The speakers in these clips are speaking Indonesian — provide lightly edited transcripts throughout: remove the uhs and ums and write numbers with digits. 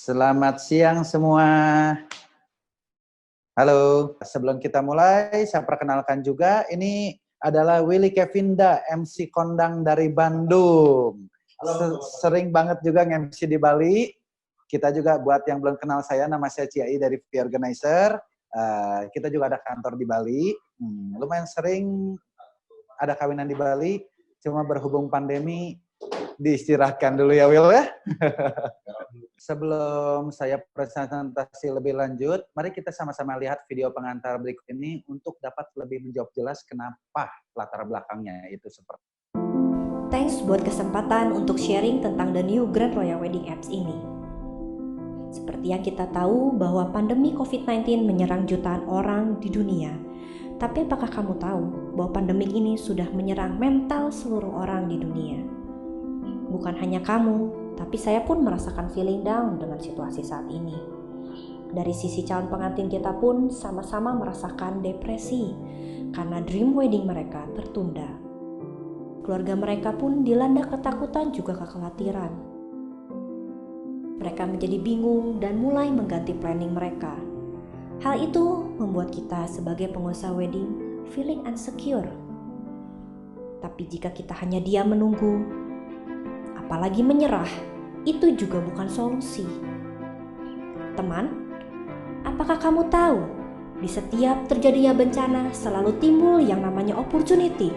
Selamat siang semua. Halo, sebelum kita mulai, saya perkenalkan juga, ini adalah Willy Kevinda, MC kondang dari Bandung. Sering banget juga nge-MC di Bali. Kita juga buat yang belum kenal saya, nama saya Ciai dari V Organizer. Kita juga ada kantor di Bali. Lumayan sering ada kawinan di Bali, cuma berhubung pandemi, diistirahatkan dulu ya Will ya. Sebelum saya presentasi lebih lanjut, mari kita sama-sama lihat video pengantar berikut ini untuk dapat lebih menjawab jelas kenapa latar belakangnya itu seperti. Thanks buat kesempatan untuk sharing tentang the new Grand Royal Wedding Apps ini. Seperti yang kita tahu bahwa pandemi COVID-19 menyerang jutaan orang di dunia. Tapi apakah kamu tahu bahwa pandemi ini sudah menyerang mental seluruh orang di dunia? Bukan hanya kamu, tapi saya pun merasakan feeling down dengan situasi saat ini. Dari sisi calon pengantin kita pun sama-sama merasakan depresi karena dream wedding mereka tertunda. Keluarga mereka pun dilanda ketakutan juga kekhawatiran. Mereka menjadi bingung dan mulai mengganti planning mereka. Hal itu membuat kita sebagai pengusaha wedding feeling insecure. Tapi jika kita hanya diam menunggu, apalagi menyerah, itu juga bukan solusi. Teman, apakah kamu tahu, di setiap terjadinya bencana selalu timbul yang namanya opportunity.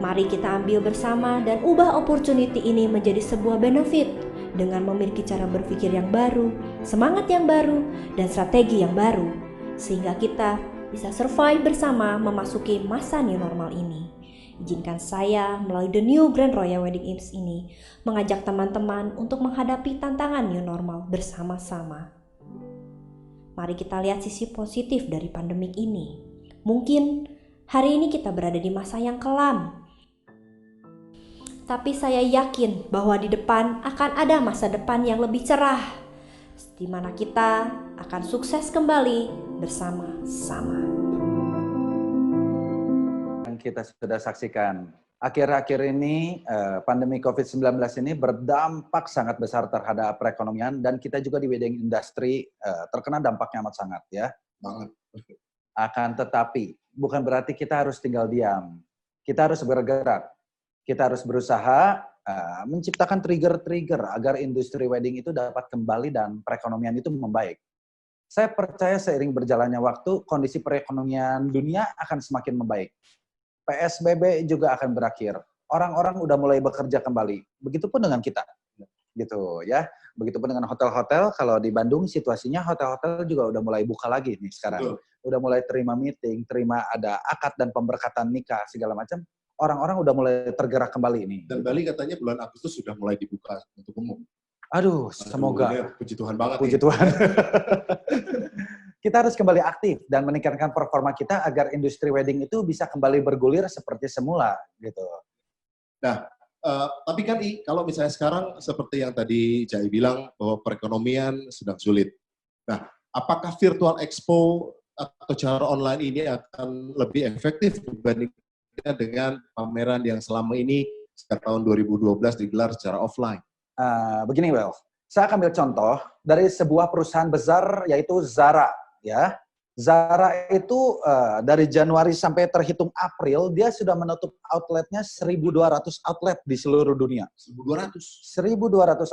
Mari kita ambil bersama dan ubah opportunity ini menjadi sebuah benefit dengan memiliki cara berpikir yang baru, semangat yang baru, dan strategi yang baru, sehingga kita bisa survive bersama memasuki masa new normal ini. Izinkan saya melalui The New Grand Royal Wedding Apps ini mengajak teman-teman untuk menghadapi tantangan new normal bersama-sama. Mari kita lihat sisi positif dari pandemik ini. Mungkin hari ini kita berada di masa yang kelam, tapi saya yakin bahwa di depan akan ada masa depan yang lebih cerah, di mana kita akan sukses kembali bersama-sama. Kita sudah saksikan. Akhir-akhir ini pandemi COVID-19 ini berdampak sangat besar terhadap perekonomian dan kita juga di wedding industry terkena dampaknya amat sangat ya. Banget. Akan tetapi bukan berarti kita harus tinggal diam. Kita harus bergerak. Kita harus berusaha menciptakan trigger-trigger agar industri wedding itu dapat kembali dan perekonomian itu membaik. Saya percaya seiring berjalannya waktu, kondisi perekonomian dunia akan semakin membaik. PSBB juga akan berakhir. Orang-orang udah mulai bekerja kembali. Begitupun dengan kita. Gitu ya. Begitupun dengan hotel-hotel. Kalau di Bandung situasinya hotel-hotel juga udah mulai buka lagi nih sekarang. Udah mulai terima meeting, terima ada akad dan pemberkatan nikah segala macam. Orang-orang udah mulai tergerak kembali ini. Dan Bali katanya bulan Agustus sudah mulai dibuka untuk umum. Aduh, semoga. Puji Tuhan banget. Puji Tuhan. Kita harus kembali aktif dan meningkatkan performa kita agar industri wedding itu bisa kembali bergulir seperti semula, gitu. Nah, tapi kan kalau misalnya sekarang seperti yang tadi Jai bilang bahwa perekonomian sedang sulit. Nah, apakah virtual expo atau cara online ini akan lebih efektif dibandingkan dengan pameran yang selama ini sejak tahun 2012 digelar secara offline? Begini, Well, saya akan ambil contoh dari sebuah perusahaan besar yaitu Zara. Ya, Zara itu dari Januari sampai terhitung April dia sudah menutup outletnya 1.200 outlet di seluruh dunia. 1.200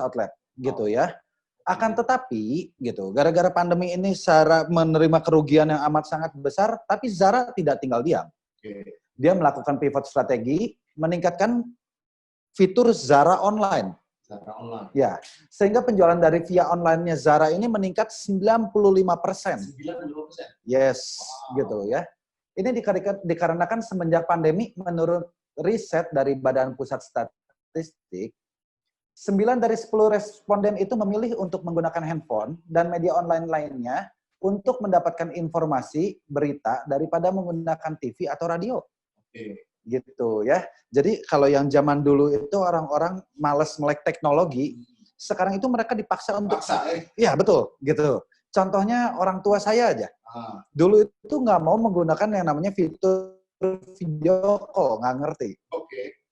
outlet, gitu ya. Akan tetapi, gitu, gara-gara pandemi ini Zara menerima kerugian yang amat sangat besar, tapi Zara tidak tinggal diam. Dia melakukan pivot strategi, meningkatkan fitur Zara Online. Ya, sehingga penjualan dari via online-nya Zara ini meningkat 95%. 95%? Yes, gitu ya. Ini dikarenakan semenjak pandemi, menurut riset dari Badan Pusat Statistik, 9 dari 10 responden itu memilih untuk menggunakan handphone dan media online lainnya untuk mendapatkan informasi, berita, daripada menggunakan TV atau radio. Gitu ya. Jadi kalau yang zaman dulu itu orang-orang malas melek teknologi, sekarang itu mereka dipaksa untuk ya betul gitu. Contohnya orang tua saya aja. Dulu itu nggak mau menggunakan yang namanya fitur video call, nggak ngerti.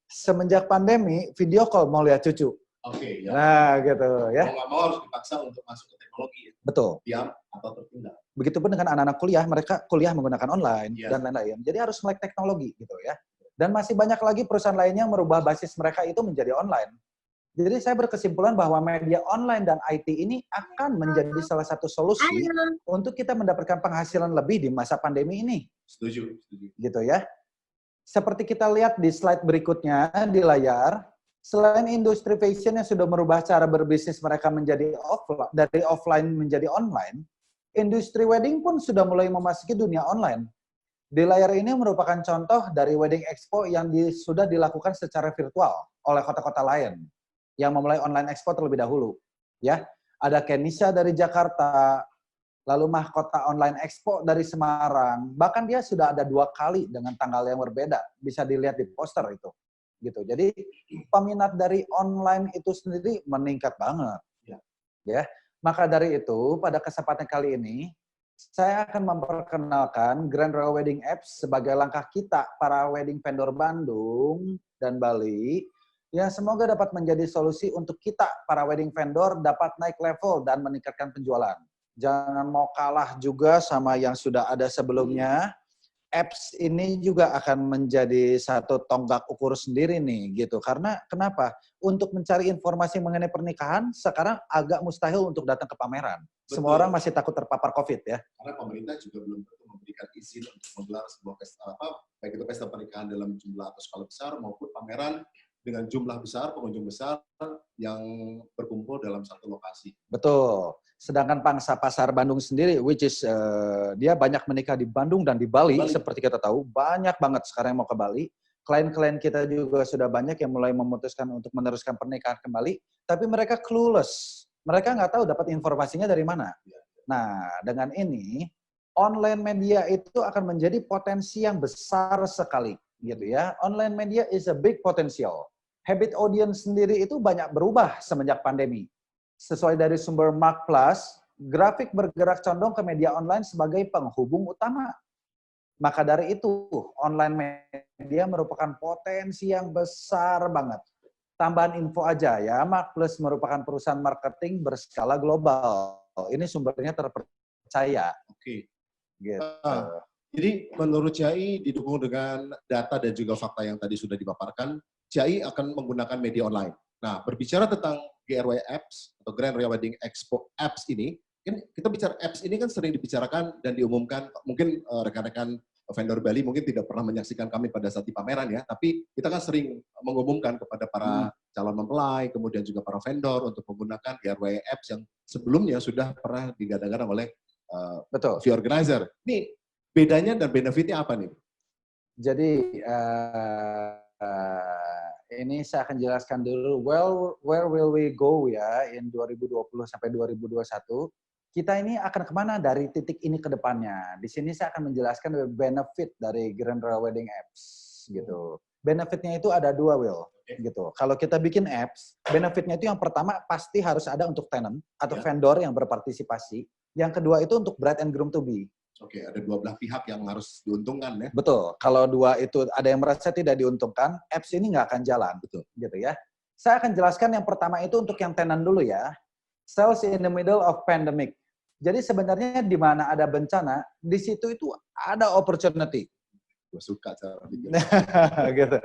Semenjak pandemi, video call mau lihat cucu. Oke, ya. Nah, gitu ya. Mau nggak mau harus dipaksa untuk masuk ke teknologi. Ya? Betul. Diam atau tertinggal. Begitupun dengan anak-anak kuliah, mereka kuliah menggunakan online Iya. dan lain-lain. Jadi harus melek teknologi gitu ya. Dan masih banyak lagi perusahaan lainnya yang merubah basis mereka itu menjadi online. Jadi saya berkesimpulan bahwa media online dan IT ini akan menjadi salah satu solusi untuk kita mendapatkan penghasilan lebih di masa pandemi ini. Setuju, setuju. Gitu ya. Seperti kita lihat di slide berikutnya di layar, selain industri fashion yang sudah merubah cara berbisnis mereka menjadi dari offline menjadi online, industri wedding pun sudah mulai memasuki dunia online. Di layar ini merupakan contoh dari Wedding Expo yang sudah dilakukan secara virtual oleh kota-kota lain yang memulai online expo terlebih dahulu. Ya, ada Kenisha dari Jakarta, lalu Mahkota Online Expo dari Semarang. Bahkan dia sudah ada 2 kali dengan tanggal yang berbeda, bisa dilihat di poster itu. Gitu. Jadi peminat dari online itu sendiri meningkat banget. Ya, maka dari itu pada kesempatan kali ini saya akan memperkenalkan Grand Royal Wedding Apps sebagai langkah kita para wedding vendor Bandung dan Bali yang semoga dapat menjadi solusi untuk kita para wedding vendor dapat naik level dan meningkatkan penjualan. Jangan mau kalah juga sama yang sudah ada sebelumnya. Apps ini juga akan menjadi satu tonggak ukur sendiri nih gitu. Karena kenapa? Untuk mencari informasi mengenai pernikahan sekarang agak mustahil untuk datang ke pameran. Betul. Semua orang masih takut terpapar COVID ya. Karena pemerintah juga belum tentu memberikan izin untuk menggelar sebuah pesta baik itu pesta pernikahan dalam jumlah atau skala besar maupun pameran dengan jumlah besar, pengunjung besar yang berkumpul dalam satu lokasi. Betul. Sedangkan pangsa pasar Bandung sendiri, which is dia banyak menikah di Bandung dan di Bali, seperti kita tahu, banyak banget sekarang yang mau ke Bali. Klien-klien kita juga sudah banyak yang mulai memutuskan untuk meneruskan pernikahan kembali, tapi mereka clueless. Mereka nggak tahu dapat informasinya dari mana. Nah, dengan ini, online media itu akan menjadi potensi yang besar sekali. Gitu ya. Online media is a big potential. Habit audience sendiri itu banyak berubah semenjak pandemi. Sesuai dari sumber Mark Plus, grafik bergerak condong ke media online sebagai penghubung utama. Maka dari itu, online media merupakan potensi yang besar banget. Tambahan info aja ya, Mark Plus merupakan perusahaan marketing berskala global. Ini sumbernya terpercaya. Oke. Gitu. Jadi menurut CAI didukung dengan data dan juga fakta yang tadi sudah dipaparkan, CAI akan menggunakan media online. Nah, berbicara tentang GRW Apps atau Grand Royal Wedding Expo Apps ini, kan kita bicara apps ini kan sering dibicarakan dan diumumkan, mungkin rekan-rekan vendor Bali mungkin tidak pernah menyaksikan kami pada saat di pameran ya, tapi kita kan sering mengumumkan kepada para calon mempelai, kemudian juga para vendor untuk menggunakan GRW Apps yang sebelumnya sudah pernah digadang-gadang oleh fee organizer. Ini bedanya dan benefitnya apa nih? Jadi ini saya akan jelaskan dulu. Where will we go ya in 2020 sampai 2021? Kita ini akan kemana dari titik ini ke depannya? Di sini saya akan menjelaskan benefit dari Grand Royal Wedding Apps gitu. Benefitnya itu ada 2, Will. Gitu. Kalau kita bikin apps, benefitnya itu yang pertama pasti harus ada untuk tenant atau vendor yang berpartisipasi. Yang kedua itu untuk bride and groom to be. Oke, ada 2 belah pihak yang harus diuntungkan ya. Betul. Kalau 2 itu ada yang merasa tidak diuntungkan, apps ini nggak akan jalan. Betul. Gitu ya. Saya akan jelaskan yang pertama itu untuk yang tenant dulu ya. Sales in the middle of pandemic. Jadi sebenarnya di mana ada bencana, di situ itu ada opportunity. Gue suka cara bikin. Gitu.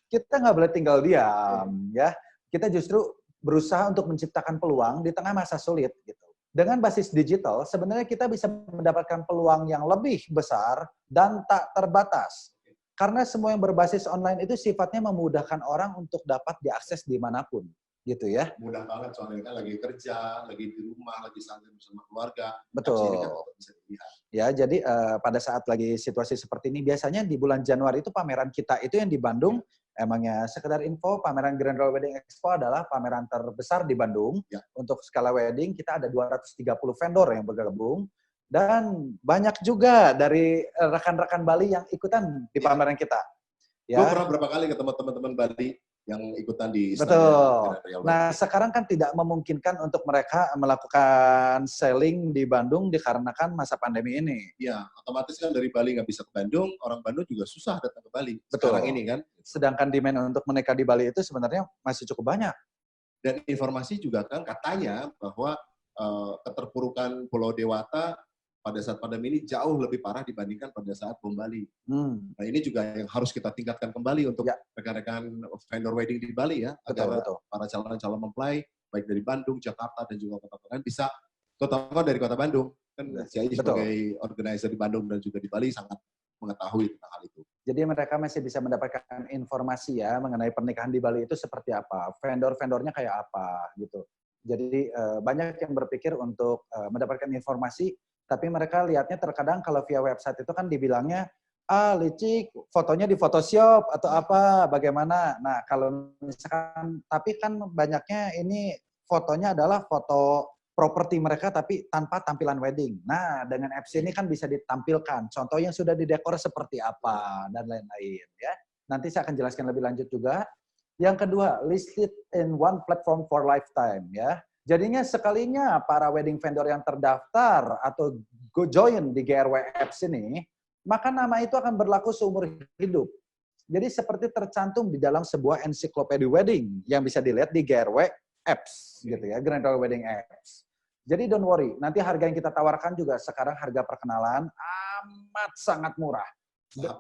Kita nggak boleh tinggal diam, ya. Kita justru berusaha untuk menciptakan peluang di tengah masa sulit, gitu. Dengan basis digital, sebenarnya kita bisa mendapatkan peluang yang lebih besar dan tak terbatas. Karena semua yang berbasis online itu sifatnya memudahkan orang untuk dapat diakses dimanapun. Gitu ya. Mudah banget soalnya kan lagi kerja, lagi di rumah, lagi santai bersama keluarga. Betul. Kan bisa dilihat. Ya, jadi pada saat lagi situasi seperti ini, biasanya di bulan Januari itu pameran kita itu yang di Bandung, emangnya sekedar info, pameran Grand Royal Wedding Expo adalah pameran terbesar di Bandung. Ya. Untuk skala wedding, kita ada 230 vendor yang bergabung. Dan banyak juga dari rekan-rekan Bali yang ikutan di pameran kita. Ya. Gue pernah berapa kali ketemu teman-teman Bali yang ikutan di Betul. Nah, sekarang kan tidak memungkinkan untuk mereka melakukan selling di Bandung dikarenakan masa pandemi ini. Iya, otomatis kan dari Bali nggak bisa ke Bandung, orang Bandung juga susah datang ke Bali. Betul. Sekarang ini kan. Sedangkan demand untuk menikah di Bali itu sebenarnya masih cukup banyak. Dan informasi juga kan katanya bahwa keterpurukan Pulau Dewata pada saat pandemi ini jauh lebih parah dibandingkan pada saat bom Bali. Nah ini juga yang harus kita tingkatkan kembali untuk rekan-rekan vendor wedding di Bali ya, agar para calon-calon mempelai baik dari Bandung, Jakarta dan juga kota-kota lain bisa, terutama dari kota Bandung kan saya sebagai organizer di Bandung dan juga di Bali sangat mengetahui tentang hal itu. Jadi mereka masih bisa mendapatkan informasi ya mengenai pernikahan di Bali itu seperti apa, vendor-vendornya kayak apa gitu. Jadi banyak yang berpikir untuk mendapatkan informasi, tapi mereka lihatnya terkadang kalau via website itu kan dibilangnya, licik, fotonya di Photoshop atau apa, bagaimana. Nah kalau misalkan, tapi kan banyaknya ini fotonya adalah foto properti mereka tapi tanpa tampilan wedding. Nah, dengan apps ini kan bisa ditampilkan contoh yang sudah didekor seperti apa dan lain-lain ya. Nanti saya akan jelaskan lebih lanjut juga. Yang kedua, listed in one platform for lifetime ya. Jadinya sekalinya para wedding vendor yang terdaftar atau go join di GRW apps ini, maka nama itu akan berlaku seumur hidup. Jadi seperti tercantum di dalam sebuah ensiklopedia wedding yang bisa dilihat di GRW apps gitu ya, Grand Royal Wedding apps. Jadi don't worry, nanti harga yang kita tawarkan juga sekarang harga perkenalan amat sangat murah.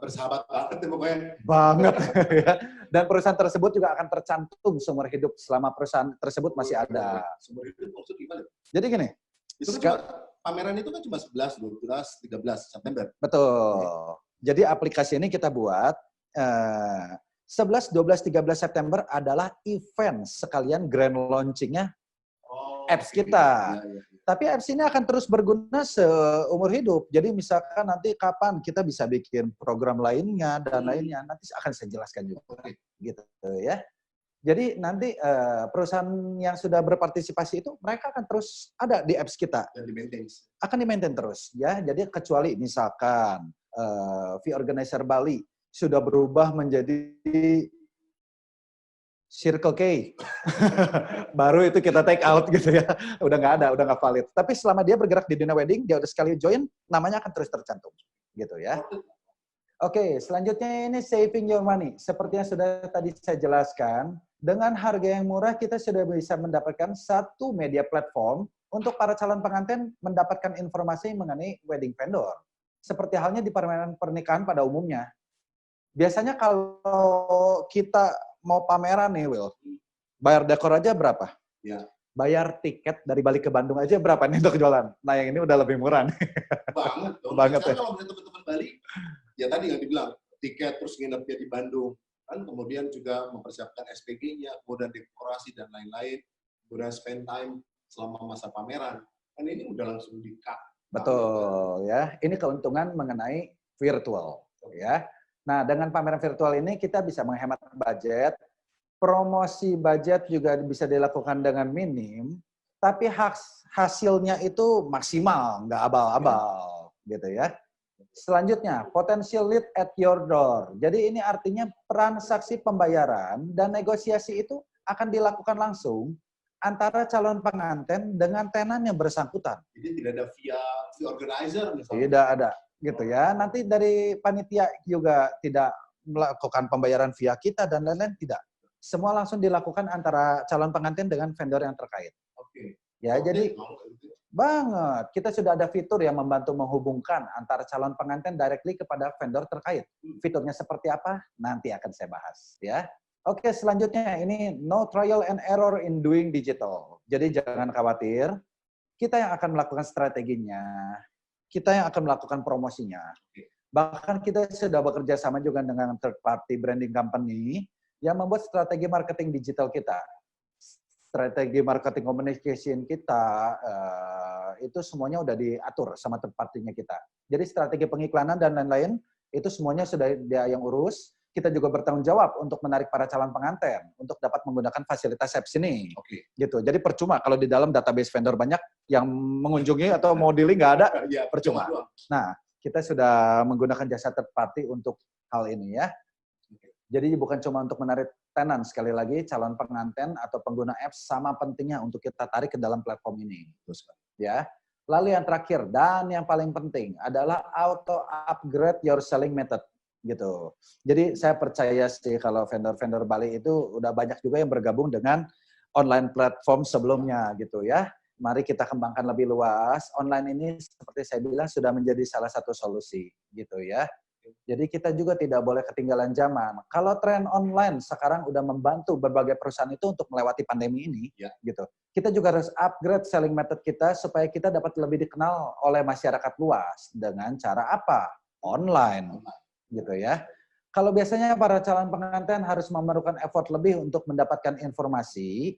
Bersahabat banget ya pokoknya. Banget. Ya. Dan perusahaan tersebut juga akan tercantum seumur hidup selama perusahaan tersebut masih ada. Seumur hidup maksud gimana? Jadi gini. Itu kan pameran itu kan cuma 11, 12, 13 September. Betul. Jadi aplikasi ini kita buat 11, 12, 13 September adalah event sekalian grand launching-nya apps kita. Tapi apps ini akan terus berguna seumur hidup. Jadi misalkan nanti kapan kita bisa bikin program lainnya dan lainnya, nanti akan saya jelaskan juga. Gitu ya. Jadi nanti perusahaan yang sudah berpartisipasi itu mereka akan terus ada di apps kita. Dan di-maintain. Akan di-maintain terus ya. Jadi kecuali misalkan V-Organizer Bali sudah berubah menjadi Circle K. Baru itu kita take out gitu ya. Udah nggak ada, udah nggak valid. Tapi selama dia bergerak di dunia wedding, dia udah sekali join, namanya akan terus tercantum. Gitu ya. Oke, selanjutnya ini saving your money. Seperti yang sudah tadi saya jelaskan, dengan harga yang murah kita sudah bisa mendapatkan satu media platform untuk para calon pengantin mendapatkan informasi mengenai wedding vendor. Seperti halnya di pernikahan pada umumnya. Biasanya kalau kita mau pameran nih, Will, bayar dekor aja berapa? Ya. Bayar tiket dari Bali ke Bandung aja berapa nih untuk jualan? Nah, yang ini udah lebih murah nih. Banget. Banget ya. Kalau teman-teman Bali, ya tadi yang dibilang, tiket terus nginepnya di Bandung, kan kemudian juga mempersiapkan SPG-nya, kemudian dekorasi dan lain-lain, kemudian spend time selama masa pameran. Kan ini udah langsung di-cut. Betul ya. Ini keuntungan mengenai virtual ya. Nah, dengan pameran virtual ini kita bisa menghemat budget, promosi budget juga bisa dilakukan dengan minim, tapi hasilnya itu maksimal, nggak abal-abal, gitu ya. Selanjutnya, potential lead at your door. Jadi ini artinya transaksi pembayaran dan negosiasi itu akan dilakukan langsung antara calon pengantin dengan tenan yang bersangkutan. Jadi tidak ada via organizer misalnya? Tidak ada. Gitu ya, nanti dari panitia juga tidak melakukan pembayaran via kita dan lain-lain, tidak. Semua langsung dilakukan antara calon pengantin dengan vendor yang terkait. Oke. Ya, jadi banget. Kita sudah ada fitur yang membantu menghubungkan antara calon pengantin directly kepada vendor terkait. Fiturnya seperti apa? Nanti akan saya bahas. Ya. Oke, selanjutnya ini no trial and error in doing digital. Jadi jangan khawatir, kita yang akan melakukan strateginya. Kita yang akan melakukan promosinya. Bahkan kita sudah bekerja sama juga dengan third party branding company yang membuat strategi marketing digital kita. Strategi marketing communication kita, itu semuanya udah diatur sama third party-nya kita. Jadi strategi pengiklanan dan lain-lain, itu semuanya sudah dia yang urus. Kita juga bertanggung jawab untuk menarik para calon pengantin untuk dapat menggunakan fasilitas apps ini. Gitu. Jadi percuma kalau di dalam database vendor banyak yang mengunjungi atau mau dealing nggak ada, percuma. Nah, kita sudah menggunakan jasa third party untuk hal ini ya. Jadi bukan cuma untuk menarik tenan, sekali lagi calon pengantin atau pengguna apps sama pentingnya untuk kita tarik ke dalam platform ini. Ya. Lalu yang terakhir dan yang paling penting adalah auto upgrade your selling method. Gitu. Jadi saya percaya sih kalau vendor-vendor Bali itu udah banyak juga yang bergabung dengan online platform sebelumnya gitu ya. Mari kita kembangkan lebih luas. Online ini seperti saya bilang sudah menjadi salah satu solusi gitu ya. Jadi kita juga tidak boleh ketinggalan zaman. Kalau tren online sekarang udah membantu berbagai perusahaan itu untuk melewati pandemi ini, gitu. Kita juga harus upgrade selling method kita supaya kita dapat lebih dikenal oleh masyarakat luas dengan cara apa? Online, gitu ya. Kalau biasanya para calon pengantin harus memerlukan effort lebih untuk mendapatkan informasi,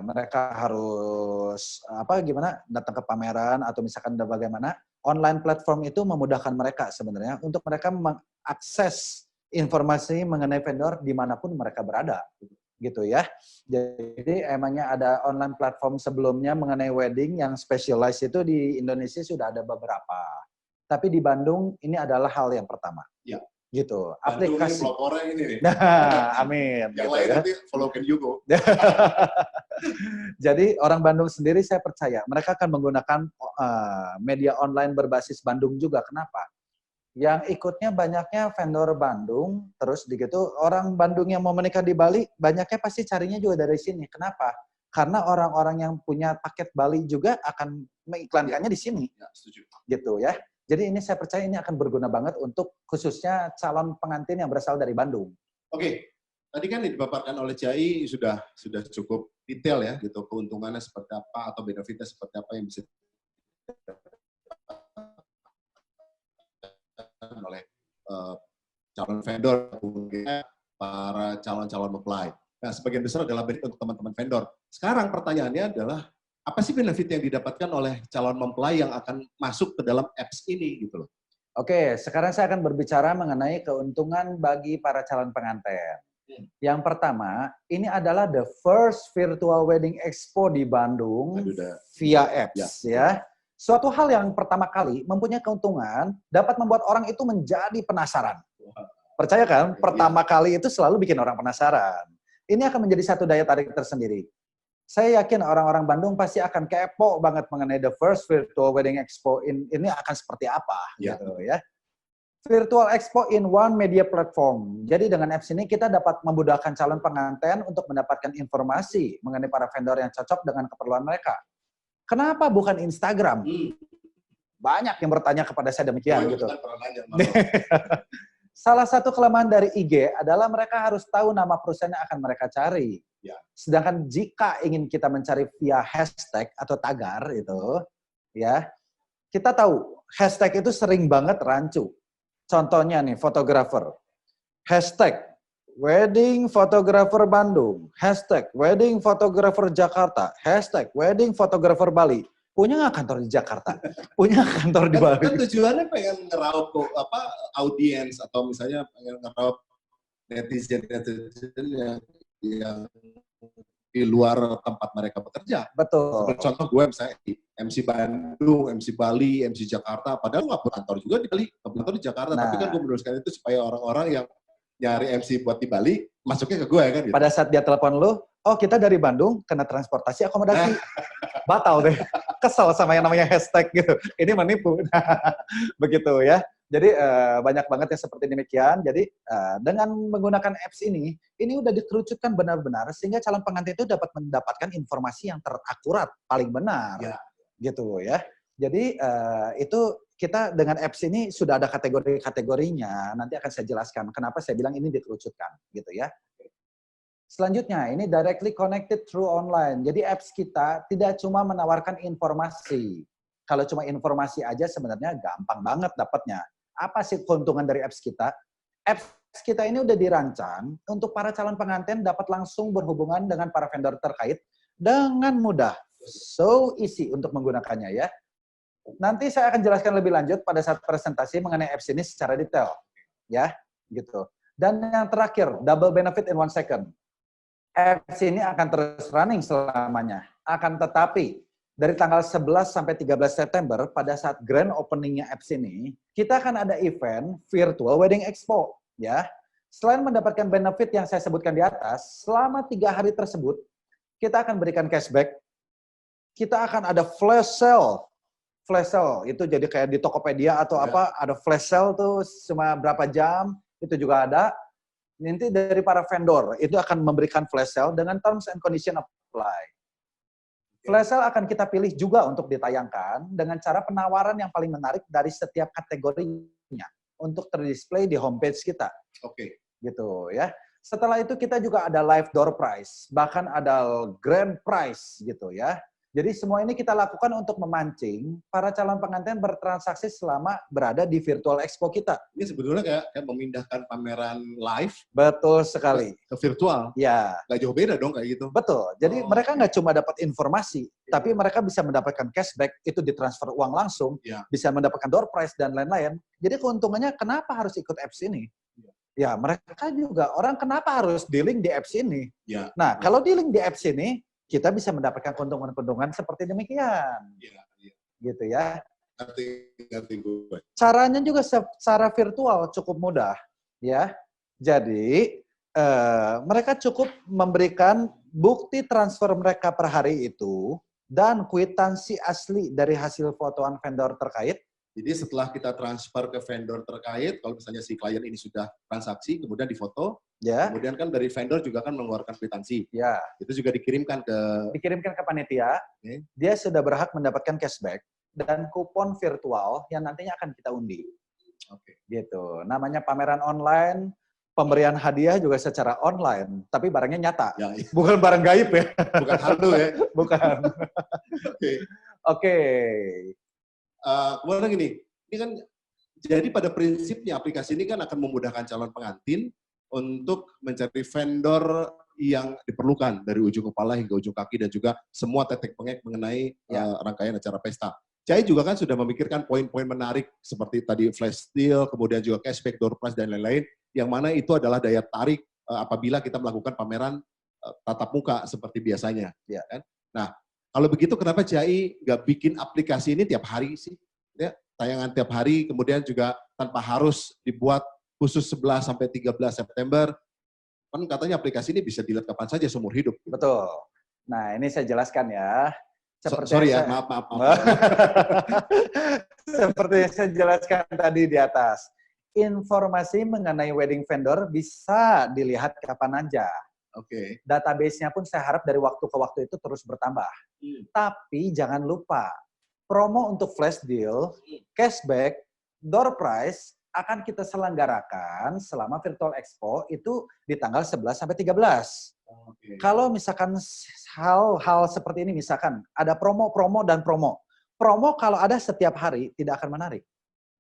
mereka harus gimana datang ke pameran atau misalkan bagaimana online platform itu memudahkan mereka sebenarnya untuk mereka mengakses informasi mengenai vendor dimanapun mereka berada gitu ya. Jadi emangnya ada online platform sebelumnya mengenai wedding yang specialized itu di Indonesia sudah ada beberapa, tapi di Bandung ini adalah hal yang pertama. Ya. Gitu. Aplikasi. Ini nih. Nah, amin. Yang gitu lain ya. nanti follow can you go. Jadi orang Bandung sendiri saya percaya mereka akan menggunakan media online berbasis Bandung juga. Kenapa? Yang ikutnya banyaknya vendor Bandung, terus begitu orang Bandung yang mau menikah di Bali banyaknya pasti carinya juga dari sini. Kenapa? Karena orang-orang yang punya paket Bali juga akan mengiklankannya di sini. Ya, setuju. Gitu ya. Jadi ini saya percaya ini akan berguna banget untuk khususnya calon pengantin yang berasal dari Bandung. Oke, tadi kan dipaparkan oleh Cai sudah cukup detail ya, gitu keuntungannya seperti apa atau benefitnya seperti apa yang bisa oleh calon vendor, para calon-calon mempelai. Nah, sebagian besar adalah benefit untuk teman-teman vendor. Sekarang pertanyaannya adalah apa sih benefit yang didapatkan oleh calon mempelai yang akan masuk ke dalam apps ini gitu loh. Oke, sekarang saya akan berbicara mengenai keuntungan bagi para calon pengantin. Yang pertama, ini adalah the first virtual wedding expo di Bandung via apps ya. Suatu hal yang pertama kali mempunyai keuntungan dapat membuat orang itu menjadi penasaran. Percaya kan? Pertama kali itu selalu bikin orang penasaran. Ini akan menjadi satu daya tarik tersendiri. Saya yakin orang-orang Bandung pasti akan kepo banget mengenai the first virtual wedding expo ini akan seperti apa gitu ya. Virtual expo in one media platform. Jadi dengan apps ini kita dapat memudahkan calon pengantin untuk mendapatkan informasi mengenai para vendor yang cocok dengan keperluan mereka. Kenapa bukan Instagram? Banyak yang bertanya kepada saya demikian gitu. Salah satu kelemahan dari IG adalah mereka harus tahu nama perusahaan yang akan mereka cari. Sedangkan jika ingin kita mencari via hashtag atau tagar itu, ya kita tahu hashtag itu sering banget rancu. Contohnya nih, fotografer. Hashtag wedding photographer Bandung. Hashtag wedding photographer Jakarta. Hashtag wedding photographer Bali. Punya nggak kantor di Jakarta? Punya kantor di Bali. Kan tujuannya pengen ngeraup audiens atau misalnya pengen ngeraup netizen yang di luar tempat mereka bekerja. Betul. Seperti contoh gue misalnya MC Bandung, MC Bali, MC Jakarta. Padahal nggak berkantor juga di Bali, nggak berkantor di Jakarta. Tapi kan gue menuliskan itu supaya orang-orang yang nyari MC buat di Bali masuknya ke gue kan. Gitu. Pada saat dia telepon lu, oh kita dari Bandung kena transportasi akomodasi. Batal deh. Kesel sama yang namanya hashtag gitu. Ini menipu. Begitu ya. Jadi banyak banget yang seperti demikian. Jadi dengan menggunakan apps ini udah dikerucutkan benar-benar sehingga calon pengantin itu dapat mendapatkan informasi yang terakurat, paling benar. Gitu ya. Jadi itu kita dengan apps ini sudah ada kategori-kategorinya. Nanti akan saya jelaskan kenapa saya bilang ini dikerucutkan gitu ya. Selanjutnya, ini directly connected through online. Jadi apps kita tidak cuma menawarkan informasi. Kalau cuma informasi aja sebenarnya gampang banget dapatnya. Apa sih keuntungan dari apps kita? Apps kita ini udah dirancang untuk para calon pengantin dapat langsung berhubungan dengan para vendor terkait dengan mudah. So easy untuk menggunakannya ya. Nanti saya akan jelaskan lebih lanjut pada saat presentasi mengenai apps ini secara detail. Ya, gitu. Dan yang terakhir, double benefit in 1 second. Apps ini akan terus running selamanya. Akan tetapi, dari tanggal 11 sampai 13 September, pada saat grand opening-nya apps ini, kita akan ada event Virtual Wedding Expo. Ya. Selain mendapatkan benefit yang saya sebutkan di atas, selama 3 hari tersebut, kita akan berikan cashback. Kita akan ada flash sale. Flash sale, itu jadi kayak di Tokopedia atau apa, ada flash sale tuh cuma berapa jam, itu juga ada. nanti dari para vendor itu akan memberikan flash sale dengan terms and condition apply. Flash sale akan kita pilih juga untuk ditayangkan dengan cara penawaran yang paling menarik dari setiap kategorinya untuk terdisplay di homepage kita. Oke. Gitu ya. Setelah itu kita juga ada live door prize, bahkan ada grand prize gitu ya. Jadi semua ini kita lakukan untuk memancing para calon pengantin bertransaksi selama berada di virtual expo kita. Ini sebetulnya kayak memindahkan pameran live Betul sekali. ke virtual. Ya. Nggak jauh beda dong kayak gitu. Betul. Jadi mereka nggak cuma dapat informasi, tapi mereka bisa mendapatkan cashback, itu ditransfer uang langsung, bisa mendapatkan door prize dan lain-lain. Jadi keuntungannya kenapa harus ikut apps ini? Ya, mereka juga, orang kenapa harus dealing di apps ini? Nah, kalau dealing di apps ini, kita bisa mendapatkan keuntungan-keuntungan seperti demikian. Gitu ya. Ngerti gue. Caranya juga secara virtual cukup mudah. Ya. Jadi, mereka cukup memberikan bukti transfer mereka per hari itu dan kwitansi asli dari hasil fotoan vendor terkait. Jadi setelah kita transfer ke vendor terkait, kalau misalnya si klien ini sudah transaksi, kemudian difoto, kemudian kan dari vendor juga kan mengeluarkan kwitansi. Itu juga dikirimkan ke panitia. Dia sudah berhak mendapatkan cashback dan kupon virtual yang nantinya akan kita undi. Gitu. Namanya pameran online, pemberian hadiah juga secara online, tapi barangnya nyata. Bukan barang gaib ya. Bukan hantu ya. Bukan. Oke. Kemudian gini, ini kan jadi pada prinsipnya aplikasi ini kan akan memudahkan calon pengantin untuk mencari vendor yang diperlukan dari ujung kepala hingga ujung kaki dan juga semua tetek bengek mengenai rangkaian acara pesta. Cai juga kan sudah memikirkan poin-poin menarik seperti tadi flash deal, kemudian juga cashback, door prize dan lain-lain, yang mana itu adalah daya tarik apabila kita melakukan pameran tatap muka seperti biasanya. Kan? Nah, kalau begitu kenapa Cai nggak bikin aplikasi ini tiap hari sih? Ya, tayangan tiap hari, kemudian juga tanpa harus dibuat khusus 11 sampai 13 September. Kan katanya aplikasi ini bisa dilihat kapan saja seumur hidup. Betul. Nah, ini saya jelaskan ya. Sorry ya, maaf. Seperti yang saya jelaskan tadi di atas. Informasi mengenai wedding vendor bisa dilihat kapan aja. Database-nya pun saya harap dari waktu ke waktu itu terus bertambah. Tapi jangan lupa, promo untuk flash deal, cashback, door prize akan kita selenggarakan selama Virtual Expo itu di tanggal 11 sampai 13. Kalau misalkan hal-hal seperti ini, misalkan ada promo dan promo. Promo kalau ada setiap hari tidak akan menarik.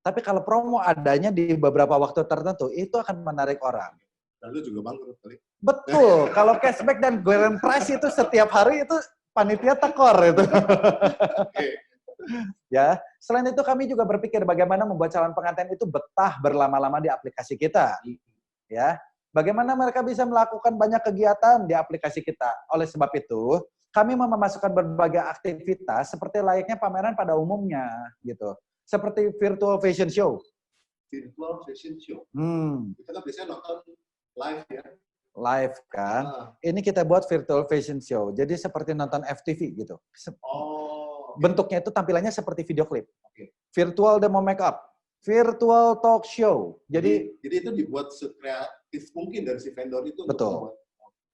Tapi kalau promo adanya di beberapa waktu tertentu, itu akan menarik orang. Lalu juga bangkrut kali. Betul, kalau cashback dan grand prize itu setiap hari itu panitia tekor itu. Ya, selain itu kami juga berpikir bagaimana membuat calon pengantin itu betah berlama-lama di aplikasi kita. Ya, bagaimana mereka bisa melakukan banyak kegiatan di aplikasi kita. Oleh sebab itu, kami memasukkan berbagai aktivitas seperti layaknya pameran pada umumnya, gitu. Seperti virtual fashion show. Virtual fashion show. Kita kan biasanya nonton live ya. Live kan. Ini kita buat virtual fashion show. Jadi seperti nonton FTV gitu. Bentuknya itu tampilannya seperti video klip. Virtual demo makeup, virtual talk show. Jadi itu dibuat sekreatif mungkin dari si vendor itu. Betul.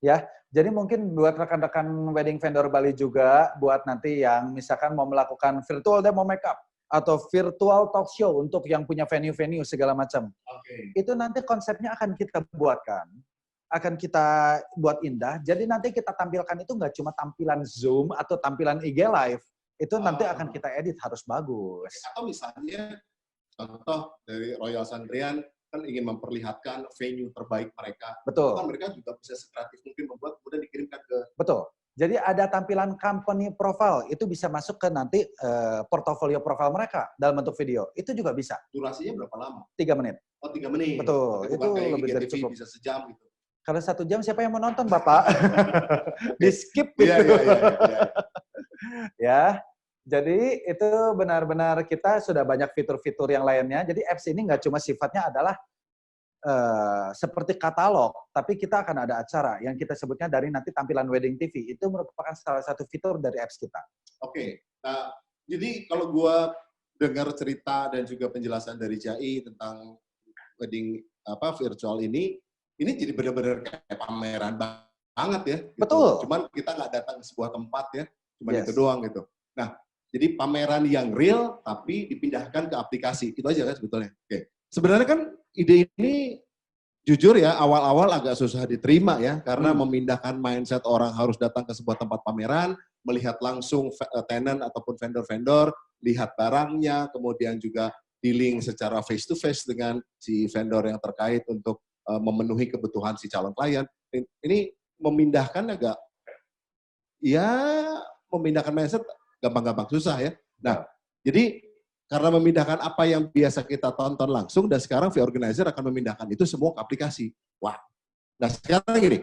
Ya, jadi mungkin buat rekan-rekan wedding vendor Bali juga, buat nanti yang misalkan mau melakukan virtual demo makeup atau virtual talk show untuk yang punya venue-venue segala macam. Itu nanti konsepnya akan kita buatkan. Akan kita buat indah. Jadi nanti kita tampilkan itu nggak cuma tampilan Zoom atau tampilan IG Live. Itu nanti akan kita edit harus bagus. Atau misalnya, contoh dari Royal Sandrian kan ingin memperlihatkan venue terbaik mereka. Betul. Kan mereka juga bisa sekreatif mungkin membuat kemudian dikirimkan ke. Betul. Jadi ada tampilan company profile, itu bisa masuk ke nanti portofolio profile mereka dalam bentuk video. Itu juga bisa. Durasinya berapa lama? 3 menit. Oh, 3 menit. Betul. Itu lebih dari cukup. Bisa sejam gitu. Kalau 1 jam siapa yang mau nonton, Bapak? Di skip. Iya. Ya, jadi itu benar-benar kita sudah banyak fitur-fitur yang lainnya. Jadi apps ini nggak cuma sifatnya adalah seperti katalog, tapi kita akan ada acara yang kita sebutnya dari nanti tampilan wedding TV. Itu merupakan salah satu fitur dari apps kita. Nah, jadi kalau gua dengar cerita dan juga penjelasan dari Cai tentang wedding virtual ini, ini jadi benar-benar kayak pameran banget ya. Gitu. Betul. Cuman kita nggak datang ke sebuah tempat ya, cuma Yes. itu doang gitu. Nah, jadi pameran yang real tapi dipindahkan ke aplikasi. Itu aja kan sebetulnya. Oke. Sebenarnya kan ide ini jujur ya awal-awal agak susah diterima ya karena memindahkan mindset orang harus datang ke sebuah tempat pameran, melihat langsung tenant ataupun vendor-vendor, lihat barangnya, kemudian juga dealing secara face to face dengan si vendor yang terkait untuk memenuhi kebutuhan si calon klien. Ini memindahkan agak ya memindahkan mindset gampang-gampang susah ya. Nah, jadi karena memindahkan apa yang biasa kita tonton langsung dan sekarang V-Organizer akan memindahkan itu semua ke aplikasi. Wah. Nah, sekarang gini.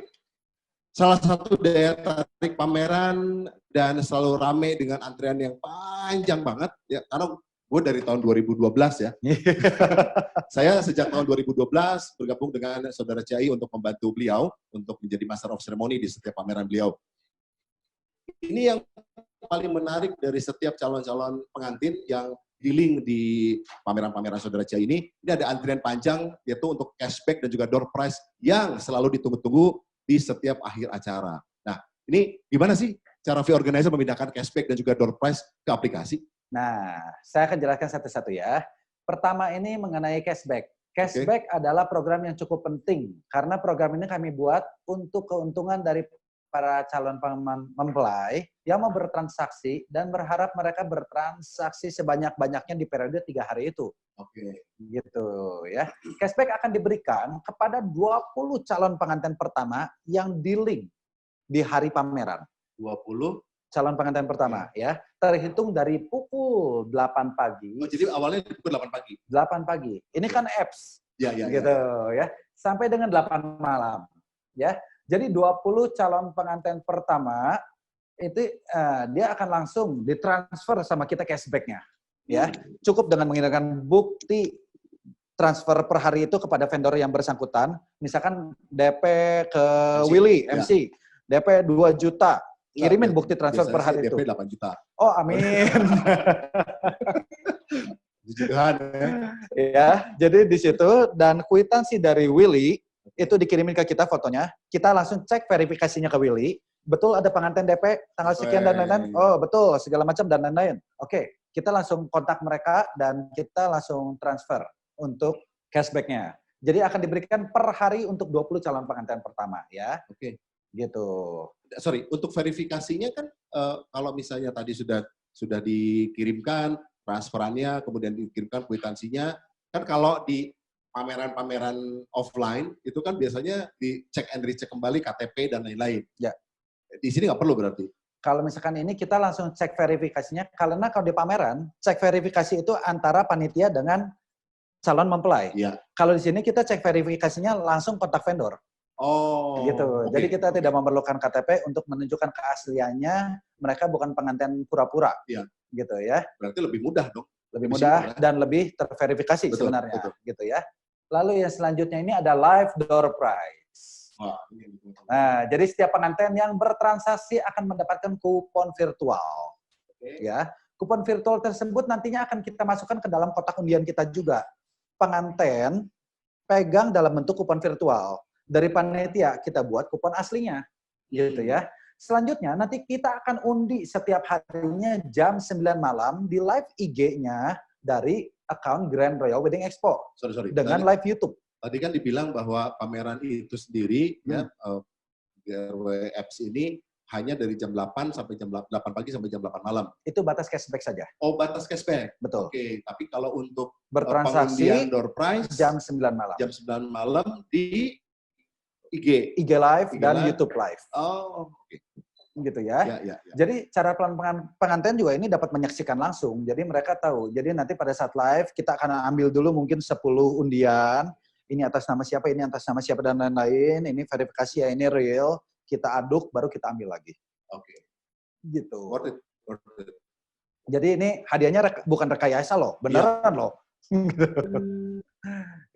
Salah satu daya tarik pameran dan selalu rame dengan antrian yang panjang banget ya karena gue dari tahun 2012 ya. Saya sejak tahun 2012 bergabung dengan Saudara Cai untuk membantu beliau untuk menjadi Master of Ceremony di setiap pameran beliau. Ini yang paling menarik dari setiap calon-calon pengantin yang dealing di pameran-pameran Saudara Cai ini ada antrian panjang yaitu untuk cashback dan juga door prize yang selalu ditunggu-tunggu di setiap akhir acara. Nah, ini gimana sih cara V-Organizer memindahkan cashback dan juga door prize ke aplikasi? Nah, saya akan jelaskan satu-satu ya. Pertama ini mengenai cashback. Cashback adalah program yang cukup penting karena program ini kami buat untuk keuntungan dari para calon mempelai yang mau bertransaksi dan berharap mereka bertransaksi sebanyak-banyaknya di periode 3 hari itu. Oke. Gitu ya. Cashback akan diberikan kepada 20 calon pengantin pertama yang dealing di hari pameran. 20 calon pengantin pertama ya. Terhitung dari pukul 8 pagi. Oh, jadi awalnya pukul 8 pagi. 8 pagi. Ini kan apps. Ya. Gitu ya. Sampai dengan 8 malam. Ya. Jadi 20 calon pengantin pertama itu dia akan langsung ditransfer sama kita cashback-nya. Ya, cukup dengan mengirimkan bukti transfer per hari itu kepada vendor yang bersangkutan. Misalkan DP ke Willy MC, DP 2 juta. Kirimin bukti transfer per hari itu. DP 8 juta. Oh, amin. Jutaan ya, jadi di situ dan kwitansi dari Willy itu dikirimin ke kita fotonya, kita langsung cek verifikasinya ke Willy, betul ada pengantin DP tanggal sekian dan lain-lain, oh betul segala macam dan lain-lain. Oke, kita langsung kontak mereka dan kita langsung transfer untuk cashback-nya. Jadi akan diberikan per hari untuk 20 calon pengantin pertama ya. Oke. Gitu. Sorry, untuk verifikasinya kan kalau misalnya tadi sudah dikirimkan transferannya, kemudian dikirimkan kwitansinya, kan kalau di pameran-pameran offline itu kan biasanya dicek and recheck kembali KTP dan lain-lain. Ya. Di sini nggak perlu berarti? Kalau misalkan ini kita langsung cek verifikasinya, karena kalau di pameran, cek verifikasi itu antara panitia dengan calon mempelai. Ya. Kalau di sini kita cek verifikasinya langsung kontak vendor. Oh. Gitu. Jadi kita tidak memerlukan KTP untuk menunjukkan keasliannya, mereka bukan pengantin pura-pura. Iya. Gitu ya. Berarti lebih mudah dong. Lebih mudah dan lebih terverifikasi sebenarnya. Betul. Gitu ya. Lalu yang selanjutnya ini ada live door prize. Nah, jadi setiap pengantin yang bertransaksi akan mendapatkan kupon virtual. Ya, kupon virtual tersebut nantinya akan kita masukkan ke dalam kotak undian kita juga. Pengantin pegang dalam bentuk kupon virtual. Dari panitia kita buat kupon aslinya. Gitu ya. Selanjutnya nanti kita akan undi setiap harinya jam 9 malam di live IG-nya dari account Grand Royal Wedding Expo. Sorry. Dengan live YouTube. Tadi kan dibilang bahwa pameran itu sendiri ya GRW Apps ini hanya dari jam 8 sampai jam 8 pagi sampai jam 8 malam. Itu batas cashback saja. Oh, batas cashback. Betul. Oke, tapi kalau untuk bertransaksi door prize jam 9 malam. Jam 9 malam di IG live dan live. YouTube live. Oh, oke. Gitu ya. Ya. Jadi cara pengantin juga ini dapat menyaksikan langsung. Jadi mereka tahu. Jadi nanti pada saat live kita akan ambil dulu mungkin 10 undian. Ini atas nama siapa, ini atas nama siapa dan lain-lain. Ini verifikasi ya, ini real. Kita aduk baru kita ambil lagi. Oke. Gitu. Worth it. Jadi ini hadiahnya bukan rekayasa loh, beneran loh.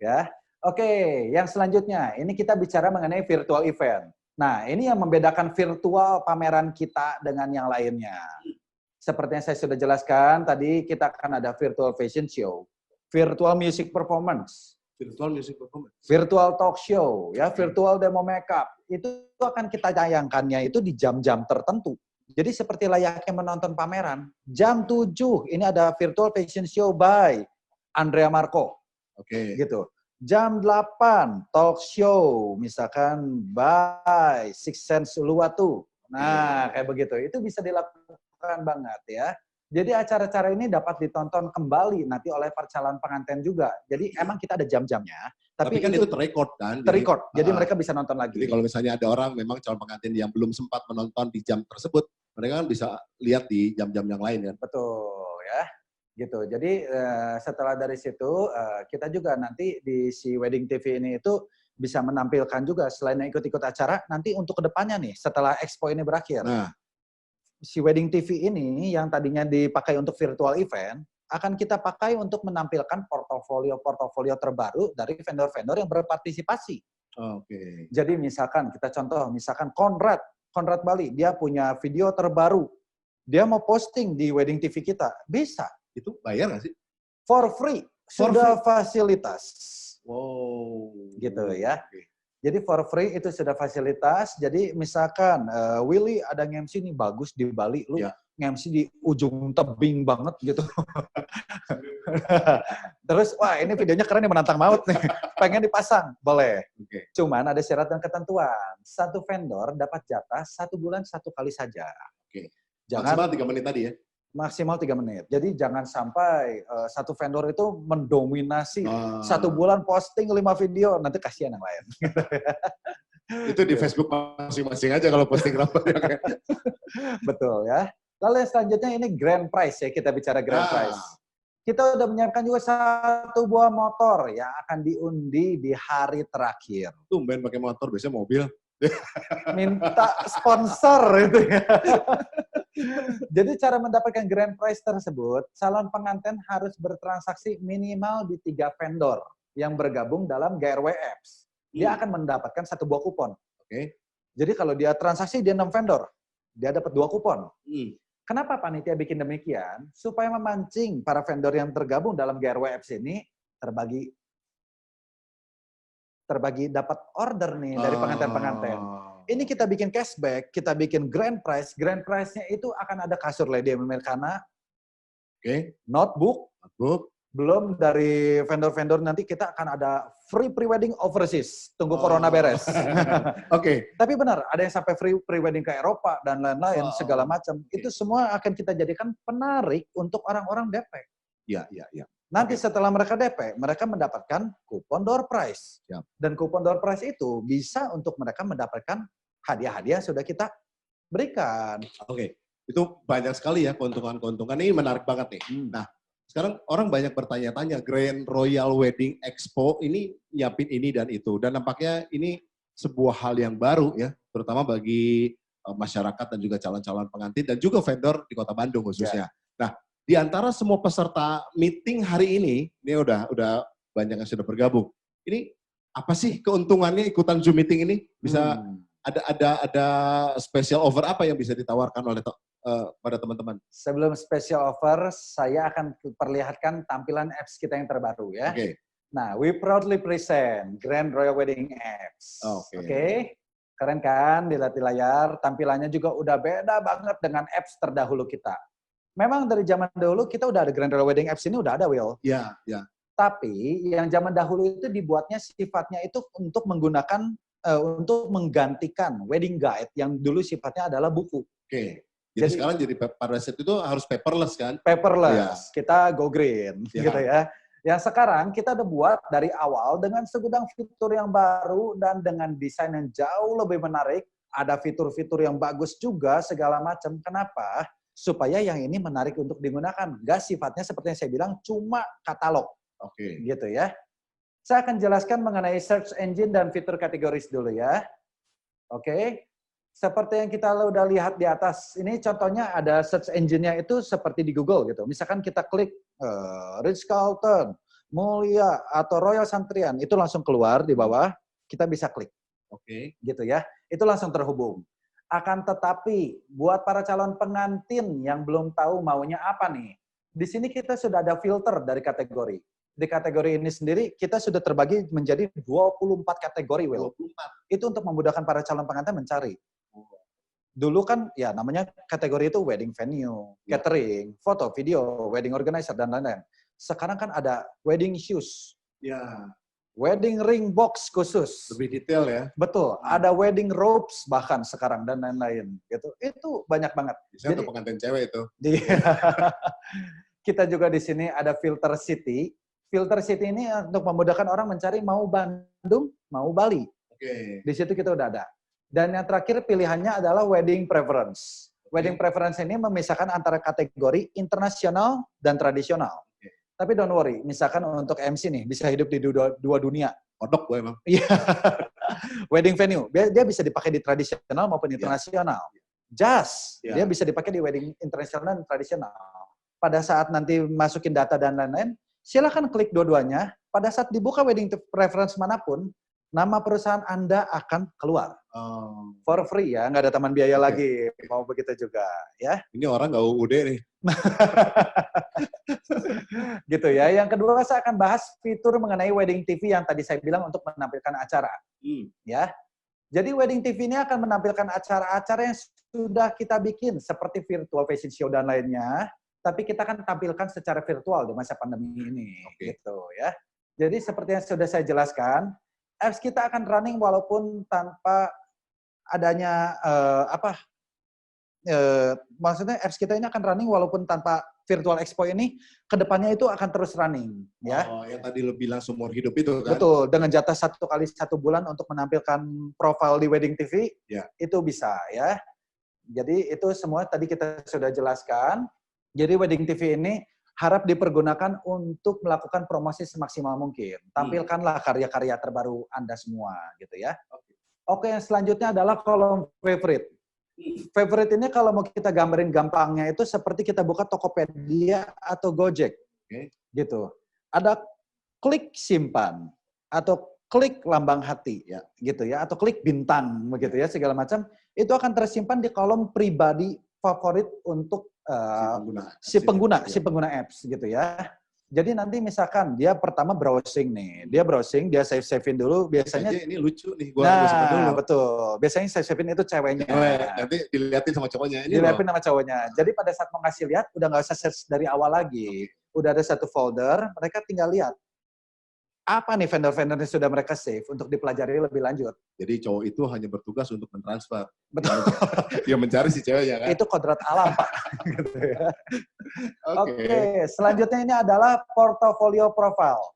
Ya. Oke, yang selanjutnya ini kita bicara mengenai virtual event. Nah, ini yang membedakan virtual pameran kita dengan yang lainnya. Seperti yang saya sudah jelaskan, tadi kita akan ada virtual fashion show, virtual music performance, Virtual music performance. Virtual talk show, ya, virtual demo makeup. Itu akan kita tayangkannya itu di jam-jam tertentu. Jadi seperti layaknya menonton pameran. Jam 7, ini ada virtual fashion show by Andrea Marco. Oke. Gitu. Jam 8, talk show, misalkan by Six Sense Uluwatu. Nah, kayak begitu. Itu bisa dilakukan banget ya. Jadi acara-acara ini dapat ditonton kembali nanti oleh para calon pengantin juga. Jadi emang kita ada jam-jamnya. Tapi kan itu terrecord kan? Terrecord, jadi mereka bisa nonton lagi. Jadi kalau misalnya ada orang memang calon pengantin yang belum sempat menonton di jam tersebut, mereka kan bisa lihat di jam-jam yang lain kan? Betul ya. Gitu. Jadi setelah dari situ kita juga nanti di si Wedding TV ini itu bisa menampilkan juga selain ikut-ikut acara nanti untuk kedepannya nih setelah expo ini berakhir. Nah, si Wedding TV ini yang tadinya dipakai untuk virtual event akan kita pakai untuk menampilkan portofolio terbaru dari vendor-vendor yang berpartisipasi. Oke. Jadi misalkan kita contoh, misalkan Conrad Bali, dia punya video terbaru. Dia mau posting di Wedding TV kita, bisa. Itu bayar nggak sih? For free, sudah fasilitas. Wow. Gitu ya. Oke. Jadi for free itu sudah fasilitas. Jadi misalkan Willy ada nge-MC nih bagus di Bali, lu Ya. nge-MC di ujung tebing banget gitu. Terus wah ini videonya keren nih menantang maut nih. Pengen dipasang, boleh. Oke. Cuman ada syarat dan ketentuan. Satu vendor dapat jatah 1 bulan 1 kali saja. Oke. Jangan Maksimal 3 menit tadi ya? maksimal 3 menit. Jadi jangan sampai satu vendor itu mendominasi 1 bulan posting 5 video, nanti kasihan yang lain. Itu di Facebook masing-masing aja kalau posting rapat. Betul ya. Lalu yang selanjutnya ini grand prize ya, kita bicara grand prize. Kita udah menyiapkan juga 1 buah motor yang akan diundi di hari terakhir. Tumben pakai motor, biasanya mobil. Minta sponsor itu ya. Jadi cara mendapatkan grand prize tersebut, calon pengantin harus bertransaksi minimal di 3 vendor yang bergabung dalam GRW Apps. Dia akan mendapatkan 1 buah kupon. Oke. Jadi kalau dia transaksi dia 6 vendor, dia dapat 2 kupon. Kenapa panitia bikin demikian? Supaya memancing para vendor yang tergabung dalam GRW Apps ini terbagi dapat order nih dari pengantin-pengantin. Ini kita bikin cashback, kita bikin grand prize. Grand prize-nya itu akan ada kasur Lady Americana, notebook, belum dari vendor-vendor nanti kita akan ada free pre-wedding overseas. Tunggu corona beres. Oke. Tapi benar, ada yang sampai free pre-wedding ke Eropa dan lain-lain, segala macam. Itu semua akan kita jadikan penarik untuk orang-orang DP. Iya. Nanti setelah mereka DP, mereka mendapatkan kupon door prize. Dan kupon door prize itu bisa untuk mereka mendapatkan hadiah-hadiah sudah kita berikan. Oke. Itu banyak sekali ya keuntungan-keuntungan. Ini menarik banget nih. Nah, sekarang orang banyak bertanya-tanya, Grand Royal Wedding Expo ini nyiapin ini dan itu. Dan nampaknya ini sebuah hal yang baru ya, terutama bagi masyarakat dan juga calon-calon pengantin dan juga vendor di Kota Bandung khususnya. Nah, di antara semua peserta meeting hari ini udah banyak yang sudah bergabung. Ini apa sih keuntungannya ikutan Zoom meeting ini? Bisa ada special offer apa yang bisa ditawarkan oleh pada teman-teman? Sebelum special offer, saya akan perlihatkan tampilan apps kita yang terbaru ya. Oke. Nah, we proudly present Grand Royal Wedding Apps. Oke. Keren kan? Dilihat di layar, tampilannya juga udah beda banget dengan apps terdahulu kita. Memang dari zaman dahulu kita udah ada Grand Royal Wedding Apps ini udah ada, Will. Iya. Tapi yang zaman dahulu itu dibuatnya sifatnya itu untuk menggunakan, untuk menggantikan wedding guide yang dulu sifatnya adalah buku. Oke. Jadi sekarang jadi pada saat itu harus paperless kan? Paperless. Kita go green gitu ya. Yang sekarang kita udah buat dari awal dengan segudang fitur yang baru dan dengan desain yang jauh lebih menarik. Ada fitur-fitur yang bagus juga segala macam. Kenapa? Supaya yang ini menarik untuk digunakan. Nggak sifatnya seperti yang saya bilang cuma katalog. Oke. Gitu ya. Saya akan jelaskan mengenai search engine dan fitur kategoris dulu ya. Oke. Seperti yang kita udah lihat di atas. Ini contohnya ada search engine-nya itu seperti di Google gitu. Misalkan kita klik Ritz-Carlton, Mulia, atau Royal Santrian. Itu langsung keluar di bawah. Kita bisa klik. Oke. Gitu ya. Itu langsung terhubung. Akan tetapi, buat para calon pengantin yang belum tahu maunya apa nih, di sini kita sudah ada filter dari kategori. di kategori ini sendiri kita sudah terbagi menjadi 24 kategori, Will. 24. Itu untuk memudahkan para calon pengantin mencari. Dulu kan ya namanya kategori itu wedding venue, catering, foto, video, wedding organizer, dan lain-lain. Sekarang kan ada wedding shoes, Ya, wedding ring box khusus. lebih detail ya. Betul, ada wedding robes bahkan sekarang dan lain-lain. Gitu. Itu banyak banget. Biasanya untuk pengantin cewek itu. Kita juga di sini ada Filter City. Filter City ini untuk memudahkan orang mencari mau Bandung, mau Bali. Oke. Di situ kita udah ada. Dan yang terakhir pilihannya adalah wedding preference. Wedding preference ini memisahkan antara kategori internasional dan tradisional. Tapi don't worry, misalkan untuk MC nih, bisa hidup di dua dunia. Kodok gue emang. Iya. Wedding venue, dia bisa dipakai di tradisional maupun internasional. Jazz, dia bisa dipakai di wedding internasional dan tradisional. Pada saat nanti masukin data dan lain-lain, silakan klik dua-duanya. Pada saat dibuka wedding preference manapun, nama perusahaan Anda akan keluar. For free ya, nggak ada tambahan biaya lagi. Mau begitu juga, ya. Ini orang nggak UUD nih. Gitu ya. Yang kedua saya akan bahas fitur mengenai wedding TV yang tadi saya bilang untuk menampilkan acara. Ya. Jadi wedding TV ini akan menampilkan acara-acara yang sudah kita bikin seperti virtual fashion show dan lainnya, tapi kita akan tampilkan secara virtual di masa pandemi ini. Gitu ya. Jadi seperti yang sudah saya jelaskan, apps kita akan running walaupun tanpa adanya maksudnya apps kita ini akan running walaupun tanpa virtual expo ini, kedepannya itu akan terus running. Ya. Oh, yang tadi lo bilang seumur hidup itu kan? Betul, dengan jatah 1 kali 1 bulan untuk menampilkan profil di wedding TV, itu bisa ya. Jadi itu semua tadi kita sudah jelaskan. Jadi wedding TV ini harap dipergunakan untuk melakukan promosi semaksimal mungkin. Tampilkanlah karya-karya terbaru Anda semua, gitu ya. Oke, yang selanjutnya adalah kolom favorite. Favorite ini kalau mau kita gambarin gampangnya itu seperti kita buka Tokopedia atau Gojek, gitu. Ada klik simpan atau klik lambang hati, ya, gitu ya, atau klik bintang, begitu ya, segala macam. Itu akan tersimpan di kolom pribadi favorit untuk si pengguna apps, gitu ya. Jadi nanti misalkan dia pertama browsing nih, dia save-savein dulu biasanya. Ini lucu nih, gua simpan dulu. Betul. Biasanya save-savein itu ceweknya. Nanti dilihatin sama cowoknya. Dilihatin sama cowoknya. Jadi pada saat mau ngasih lihat, udah nggak usah search dari awal lagi. Udah ada satu folder, mereka tinggal lihat. Apa nih vendor-vendor yang sudah mereka save untuk dipelajari lebih lanjut. Jadi cowok itu hanya bertugas untuk mentransfer. Betul. Dia mencari si ceweknya kan? Itu kodrat alam, Pak. Gitu ya. Oke, selanjutnya ini adalah portfolio profile.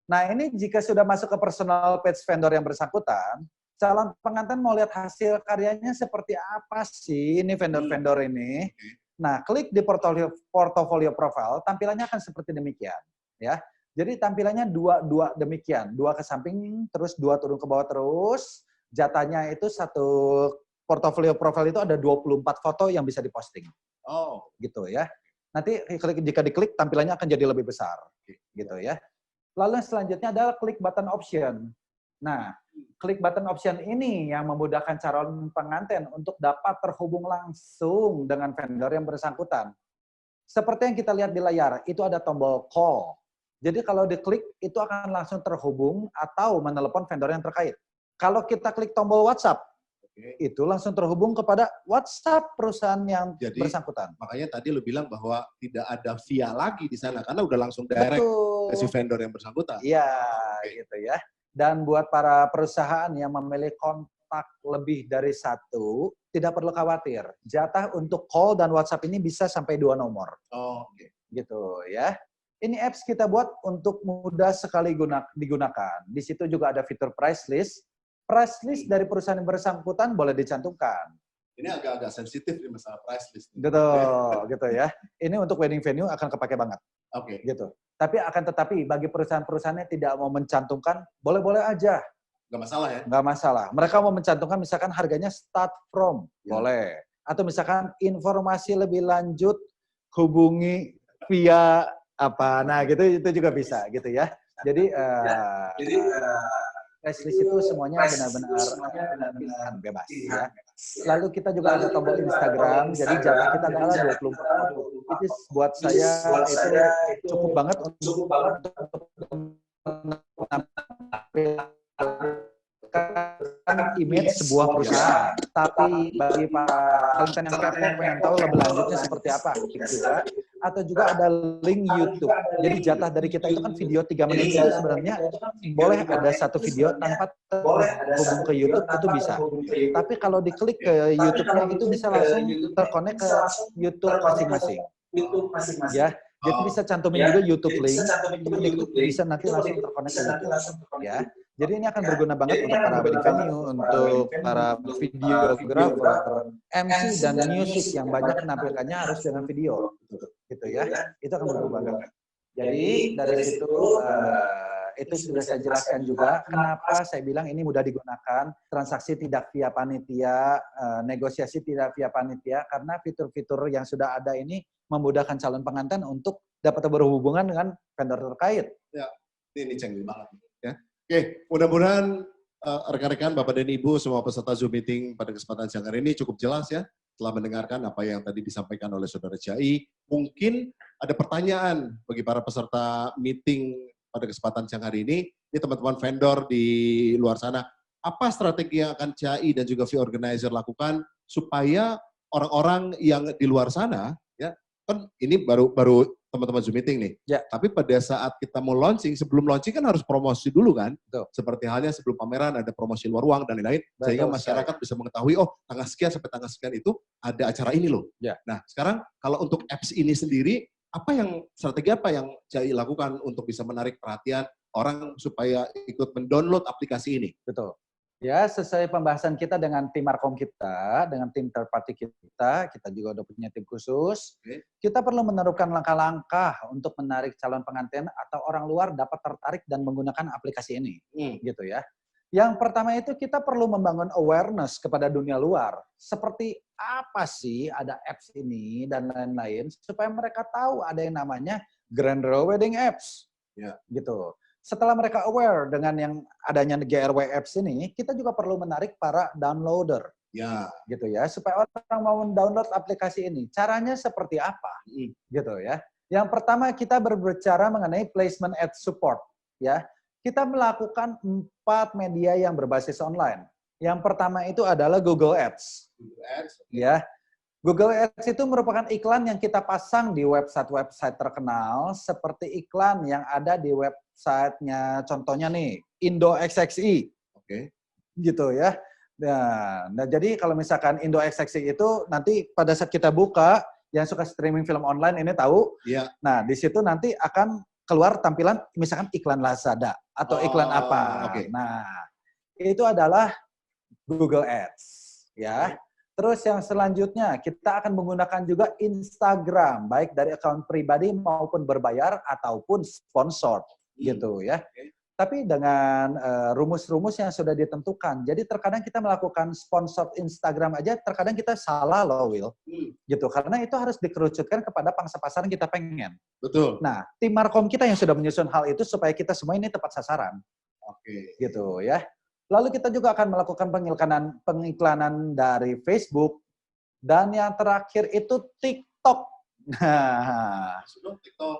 Nah, ini jika sudah masuk ke personal page vendor yang bersangkutan, calon pengantin mau lihat hasil karyanya seperti apa sih ini vendor-vendor ini. Nah, klik di portfolio profile, tampilannya akan seperti demikian, ya. Jadi tampilannya dua demikian, 2 ke samping, terus 2 turun ke bawah terus. Jatahnya itu satu portfolio profile itu ada 24 foto yang bisa diposting. Oh, gitu ya. Nanti jika diklik tampilannya akan jadi lebih besar, gitu ya. Lalu selanjutnya adalah klik button option. Nah, klik button option ini yang memudahkan calon pengantin untuk dapat terhubung langsung dengan vendor yang bersangkutan. Seperti yang kita lihat di layar, itu ada tombol call. Jadi kalau diklik, itu akan langsung terhubung atau menelepon vendor yang terkait. Kalau kita klik tombol WhatsApp, itu langsung terhubung kepada WhatsApp perusahaan yang bersangkutan. Makanya tadi lu bilang bahwa tidak ada via lagi di sana, karena udah langsung direct ke si vendor yang bersangkutan. Iya, gitu ya. Dan buat para perusahaan yang memilih kontak lebih dari 1, tidak perlu khawatir. Jatah untuk call dan WhatsApp ini bisa sampai 2 nomor. Gitu ya. Ini apps kita buat untuk mudah sekali digunakan. Di situ juga ada fitur price list. Price list dari perusahaan yang bersangkutan boleh dicantumkan. Ini agak-agak sensitif nih masalah price list. Gitu ya. Ini untuk wedding venue akan kepake banget. Gitu. Tetapi bagi perusahaan-perusahaan yang tidak mau mencantumkan, boleh-boleh aja. Nggak masalah ya? Nggak masalah. Mereka mau mencantumkan misalkan harganya start from, boleh. Atau misalkan informasi lebih lanjut, hubungi via apa, nah gitu itu juga bisa gitu ya. Jadi price list itu semuanya benar-benar pilihan bebas ya. Lalu kita juga ada tombol Instagram, jadi jatah kita adalah 24. Itu buat saya itu cukup banget untuk image sebuah perusahaan. Tapi bagi para konten yang kepo pengen tahu lebih lanjutnya seperti apa, juga atau juga ada link YouTube. Jadi jatah dari kita itu kan video 3 menit itu sebenarnya boleh ada satu video tanpa terhubung ke YouTube itu bisa. Tapi kalau diklik ke YouTube-nya itu bisa langsung terkonek ke YouTube masing-masing. Ya, jadi bisa cantumin juga YouTube link, bisa nanti langsung terkonek ke YouTube. Ya, jadi ini akan berguna banget untuk para wedding venue, untuk para videographer, MC dan music yang banyak menampilkannya harus dengan video, gitu ya. Itu akan berguna banget. Jadi dari situ itu sudah saya jelaskan juga kenapa saya bilang ini mudah digunakan, transaksi tidak via panitia, negosiasi tidak via panitia, karena fitur-fitur yang sudah ada ini memudahkan calon pengantin untuk dapat berhubungan dengan vendor terkait. Ya, ini canggih banget. Ya. Oke, mudah-mudahan rekan-rekan, Bapak dan Ibu, semua peserta Zoom meeting pada kesempatan siang hari ini cukup jelas ya, telah mendengarkan apa yang tadi disampaikan oleh Saudara Jai. Mungkin ada pertanyaan bagi para peserta meeting pada kesempatan siang hari ini teman-teman vendor di luar sana, apa strategi yang akan Jai dan juga V-Organizer lakukan supaya orang-orang yang di luar sana, ya kan ini baru teman-teman Zoom meeting nih, ya. Tapi pada saat kita mau launching, sebelum launching kan harus promosi dulu kan, Betul. Seperti halnya sebelum pameran ada promosi luar ruang dan lain-lain, sehingga masyarakat bisa mengetahui, oh tanggal sekian sampai tanggal sekian itu ada acara ini loh. Ya. Nah sekarang kalau untuk apps ini sendiri, strategi apa yang Jai lakukan untuk bisa menarik perhatian orang supaya ikut mendownload aplikasi ini? Betul. Ya, sesuai pembahasan kita dengan tim Markom kita, dengan tim third party kita juga udah punya tim khusus. Kita perlu menerapkan langkah-langkah untuk menarik calon pengantin atau orang luar dapat tertarik dan menggunakan aplikasi ini. Gitu ya. Yang pertama itu kita perlu membangun awareness kepada dunia luar. Seperti apa sih ada apps ini dan lain-lain supaya mereka tahu ada yang namanya Grand Row Wedding Apps. Ya. Gitu. Setelah mereka aware dengan yang adanya GRW Apps ini, kita juga perlu menarik para downloader. Ya. Gitu ya, supaya orang mau download aplikasi ini. Caranya seperti apa? Gitu ya. Yang pertama kita berbicara mengenai placement ad support. Ya. Kita melakukan 4 media yang berbasis online. Yang pertama itu adalah Google Ads. Ya. Google Ads itu merupakan iklan yang kita pasang di website-website terkenal seperti iklan yang ada di websitenya, contohnya nih, Indo XXI. Oke. Gitu ya. Nah, jadi kalau misalkan Indo XXI itu nanti pada saat kita buka, yang suka streaming film online ini tahu. Iya. Nah, di situ nanti akan keluar tampilan misalkan iklan Lazada atau iklan apa. Okay. Nah, itu adalah Google Ads, ya. Terus yang selanjutnya kita akan menggunakan juga Instagram, baik dari akun pribadi maupun berbayar ataupun sponsor, gitu ya. Tapi dengan rumus-rumus yang sudah ditentukan. Jadi terkadang kita melakukan sponsor Instagram aja, terkadang kita salah loh, Will. Gitu, karena itu harus dikerucutkan kepada pangsa pasar yang kita pengen. Betul. Nah, tim Markom kita yang sudah menyusun hal itu supaya kita semua ini tepat sasaran. Oke. Gitu ya. Lalu kita juga akan melakukan pengiklanan dari Facebook. Dan yang terakhir itu TikTok. Nah, TikTok.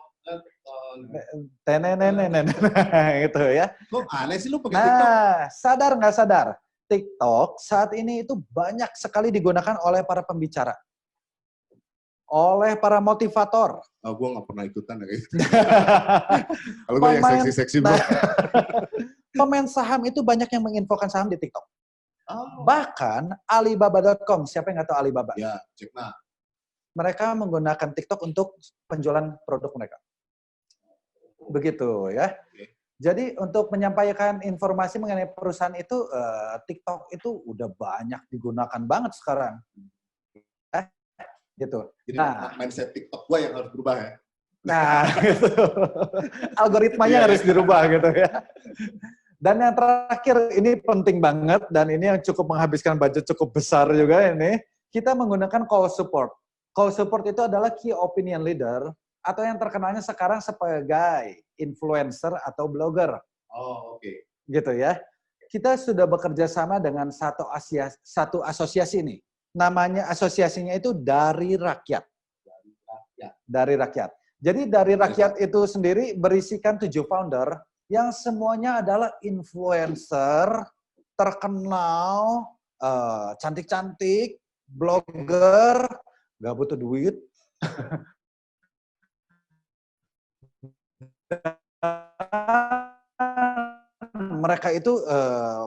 gitu ya. Kok aneh sih lu pakai TikTok? Nah, sadar nggak sadar? TikTok saat ini itu banyak sekali digunakan oleh para pembicara. Oleh para motivator. Oh, gue nggak pernah ikutan ya gitu. Kalau gue yang seksi-seksi bro. Pemain saham itu banyak yang menginfokan saham di TikTok. Oh. Bahkan Alibaba.com, siapa yang nggak tahu Alibaba? Ya, cek nah. Mereka menggunakan TikTok untuk penjualan produk mereka. Begitu ya. Okay. Jadi untuk menyampaikan informasi mengenai perusahaan itu, TikTok itu udah banyak digunakan banget sekarang. Gitu. Jadi mindset TikTok gue yang harus berubah ya. Nah, gitu. Algoritmanya harus dirubah gitu ya. Dan yang terakhir, ini penting banget, dan ini yang cukup menghabiskan budget cukup besar juga ini, kita menggunakan call support. Call support itu adalah key opinion leader, atau yang terkenalnya sekarang sebagai influencer atau blogger. Oh, oke. Gitu ya. Kita sudah bekerja sama dengan satu asosiasi ini. Namanya asosiasinya itu Dari Rakyat. Dari Rakyat. Jadi Dari Rakyat itu sendiri berisikan 7 founder, yang semuanya adalah influencer terkenal, cantik-cantik, blogger, nggak butuh duit. Mereka itu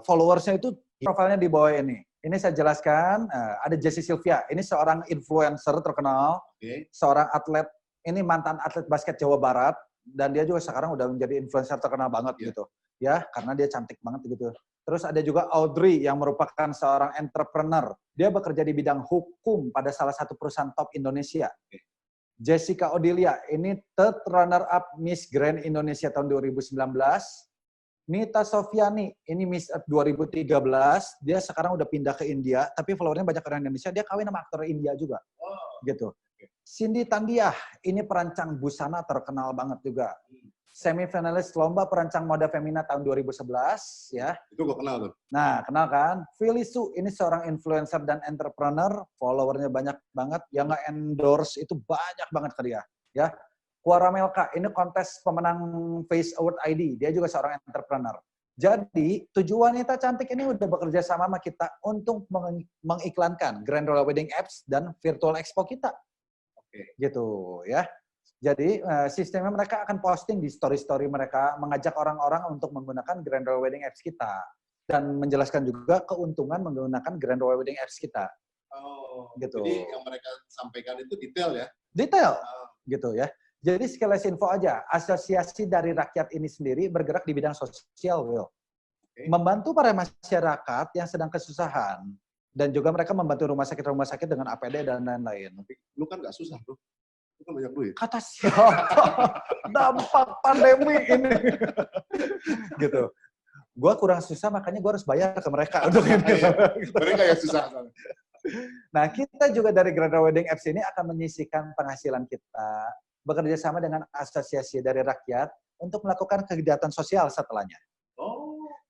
followersnya itu profilnya di bawah ini. Ini saya jelaskan, ada Jessie Sylvia. Ini seorang influencer terkenal, seorang atlet. Ini mantan atlet basket Jawa Barat dan dia juga sekarang udah menjadi influencer terkenal banget gitu. Ya, karena dia cantik banget gitu. Terus ada juga Audrey yang merupakan seorang entrepreneur. Dia bekerja di bidang hukum pada salah satu perusahaan top Indonesia. Jessica Odilia, ini third runner up Miss Grand Indonesia tahun 2019. Nita Sofiani, ini Miss Earth 2013, dia sekarang udah pindah ke India, tapi followernya banyak orang Indonesia, dia kawin sama aktor India juga. Gitu. Cindy Tandiah, ini perancang busana terkenal banget juga. Semifinalis lomba perancang moda femina tahun 2011, ya. Itu gue kenal tuh. Nah, kenal kan? Phylly Su, ini seorang influencer dan entrepreneur, followernya banyak banget, yang nge-endorse itu banyak banget ke dia, ya. Kuara Melka, ini kontes pemenang Face Award ID, dia juga seorang entrepreneur. Jadi, 7 wanita cantik ini udah bekerja sama kita untuk mengiklankan Grand Royal Wedding Apps dan Virtual Expo kita. Gitu, ya. Jadi, sistemnya mereka akan posting di story-story mereka, mengajak orang-orang untuk menggunakan Grand Royal Wedding Apps kita. Dan menjelaskan juga keuntungan menggunakan Grand Royal Wedding Apps kita. Gitu. Jadi yang mereka sampaikan itu detail ya? Detail, gitu ya. Jadi sekilas info aja, asosiasi dari rakyat ini sendiri bergerak di bidang sosial, Will. Membantu para masyarakat yang sedang kesusahan. Dan juga mereka membantu rumah sakit dengan APD dan lain-lain. Lu kan nggak susah, bro. Lu kan banyak duit. Kata siapa? Dampak pandemi ini. Gitu. Gua kurang susah, makanya gua harus bayar ke mereka untuk ini. Mereka yang susah. Nah, kita juga dari Grand Royal Wedding Apps ini akan menyisihkan penghasilan kita, bekerja sama dengan asosiasi dari rakyat untuk melakukan kegiatan sosial setelahnya.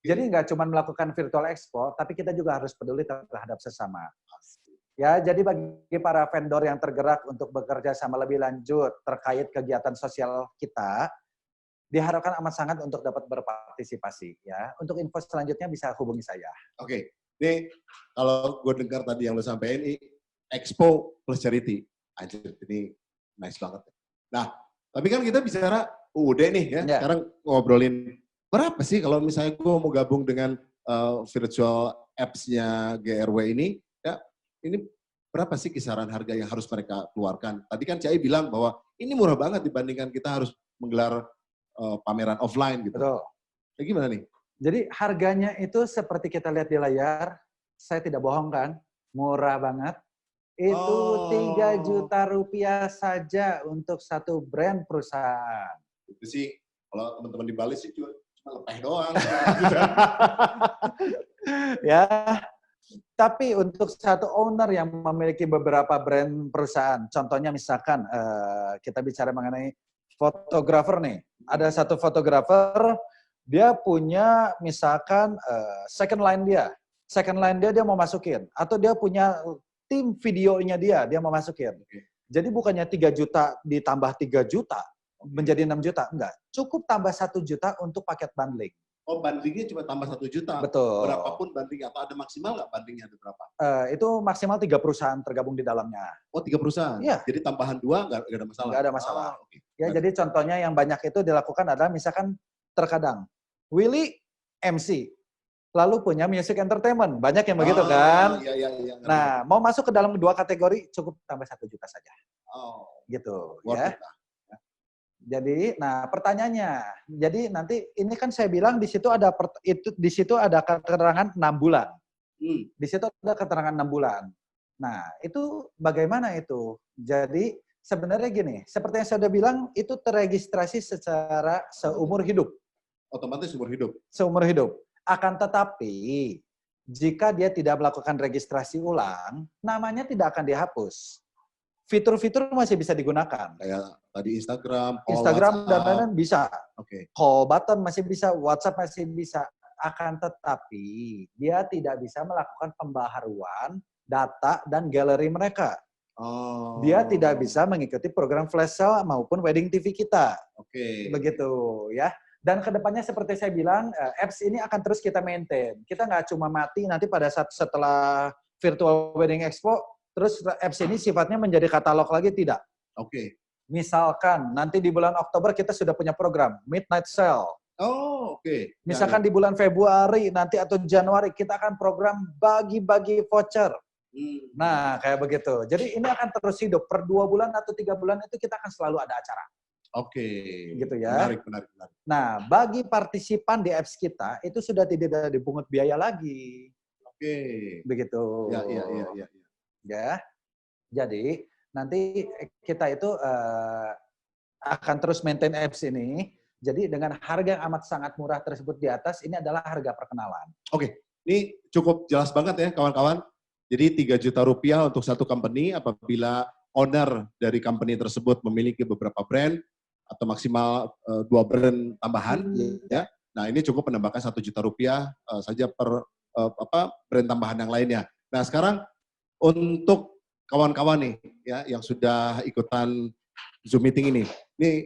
Jadi nggak cuma melakukan virtual expo, tapi kita juga harus peduli terhadap sesama. Ya, jadi bagi para vendor yang tergerak untuk bekerja sama lebih lanjut terkait kegiatan sosial kita, diharapkan amat sangat untuk dapat berpartisipasi. Ya, untuk info selanjutnya bisa hubungi saya. Oke, ini kalau gue dengar tadi yang lo sampaikan ini expo plus charity, anjir ini nice banget. Nah, tapi kan kita bicara UUD nih ya. Sekarang ngobrolin berapa sih kalau misalnya gue mau gabung dengan virtual apps-nya GRW ini, ya ini berapa sih kisaran harga yang harus mereka keluarkan? Tadi kan Cai bilang bahwa ini murah banget dibandingkan kita harus menggelar pameran offline gitu. Betul. Ya gimana nih? Jadi harganya itu seperti kita lihat di layar, saya tidak bohong kan, murah banget. Itu 3 juta rupiah saja untuk satu brand perusahaan. Itu sih, kalau teman-teman di Bali sih cuma lepeh doang. Ya, tapi untuk satu owner yang memiliki beberapa brand perusahaan, contohnya misalkan kita bicara mengenai fotografer nih. Ada satu fotografer, dia punya misalkan second line dia mau masukin. Atau dia punya tim videonya dia mau masukin. Jadi bukannya 3 juta ditambah 3 juta menjadi 6 juta, enggak. Cukup tambah 1 juta untuk paket bundling. Oh, bundlingnya cuma tambah 1 juta? Betul. Berapapun bundling, atau ada maksimal nggak bundlingnya ada berapa? Itu maksimal 3 perusahaan tergabung di dalamnya. Oh, 3 perusahaan? Iya. Jadi tambahan 2 nggak ada masalah? Nggak ada masalah. Okay. Ya, jadi contohnya yang banyak itu dilakukan adalah misalkan terkadang Willy MC, lalu punya music entertainment. Banyak yang begitu kan? Iya. Nah, mau masuk ke dalam 2 kategori, cukup tambah 1 juta saja. Gitu. Ya. Jadi, nah pertanyaannya, jadi nanti ini kan saya bilang di situ ada keterangan 6 bulan. Di situ ada keterangan 6 bulan. Nah, itu bagaimana itu? Jadi sebenarnya gini, seperti yang saya sudah bilang, itu terregistrasi secara seumur hidup. Otomatis seumur hidup? Seumur hidup. Akan tetapi, jika dia tidak melakukan registrasi ulang, namanya tidak akan dihapus. Fitur-fitur masih bisa digunakan. Kayak tadi Instagram dan lain-lain bisa. Oke. Call button masih bisa, WhatsApp masih bisa. Akan tetapi, dia tidak bisa melakukan pembaharuan data dan galeri mereka. Dia tidak bisa mengikuti program flash sale maupun wedding TV kita. Oke. Begitu ya. Dan kedepannya seperti saya bilang, apps ini akan terus kita maintain. Kita nggak cuma mati nanti pada saat setelah Virtual Wedding Expo, terus apps ini sifatnya menjadi katalog lagi, tidak. Oke. Misalkan nanti di bulan Oktober kita sudah punya program Midnight Sale. Oh, oke. Misalkan di bulan Februari nanti atau Januari kita akan program bagi-bagi voucher. Nah, kayak begitu. Jadi ini akan terus hidup. Per 2 bulan atau 3 bulan itu kita akan selalu ada acara. Oke. Gitu ya. Menarik. Nah, bagi partisipan di apps kita, itu sudah tidak dipungut biaya lagi. Oke. Begitu. Iya. Ya. Jadi, nanti kita itu akan terus maintain apps ini. Jadi dengan harga yang amat sangat murah tersebut di atas, ini adalah harga perkenalan. Oke, ini cukup jelas banget ya kawan-kawan. Jadi 3 juta rupiah untuk satu company apabila owner dari company tersebut memiliki beberapa brand atau maksimal 2 brand tambahan. Ya. Nah ini cukup menambahkan 1 juta rupiah saja per brand tambahan yang lainnya. Nah sekarang untuk kawan-kawan nih ya yang sudah ikutan Zoom meeting ini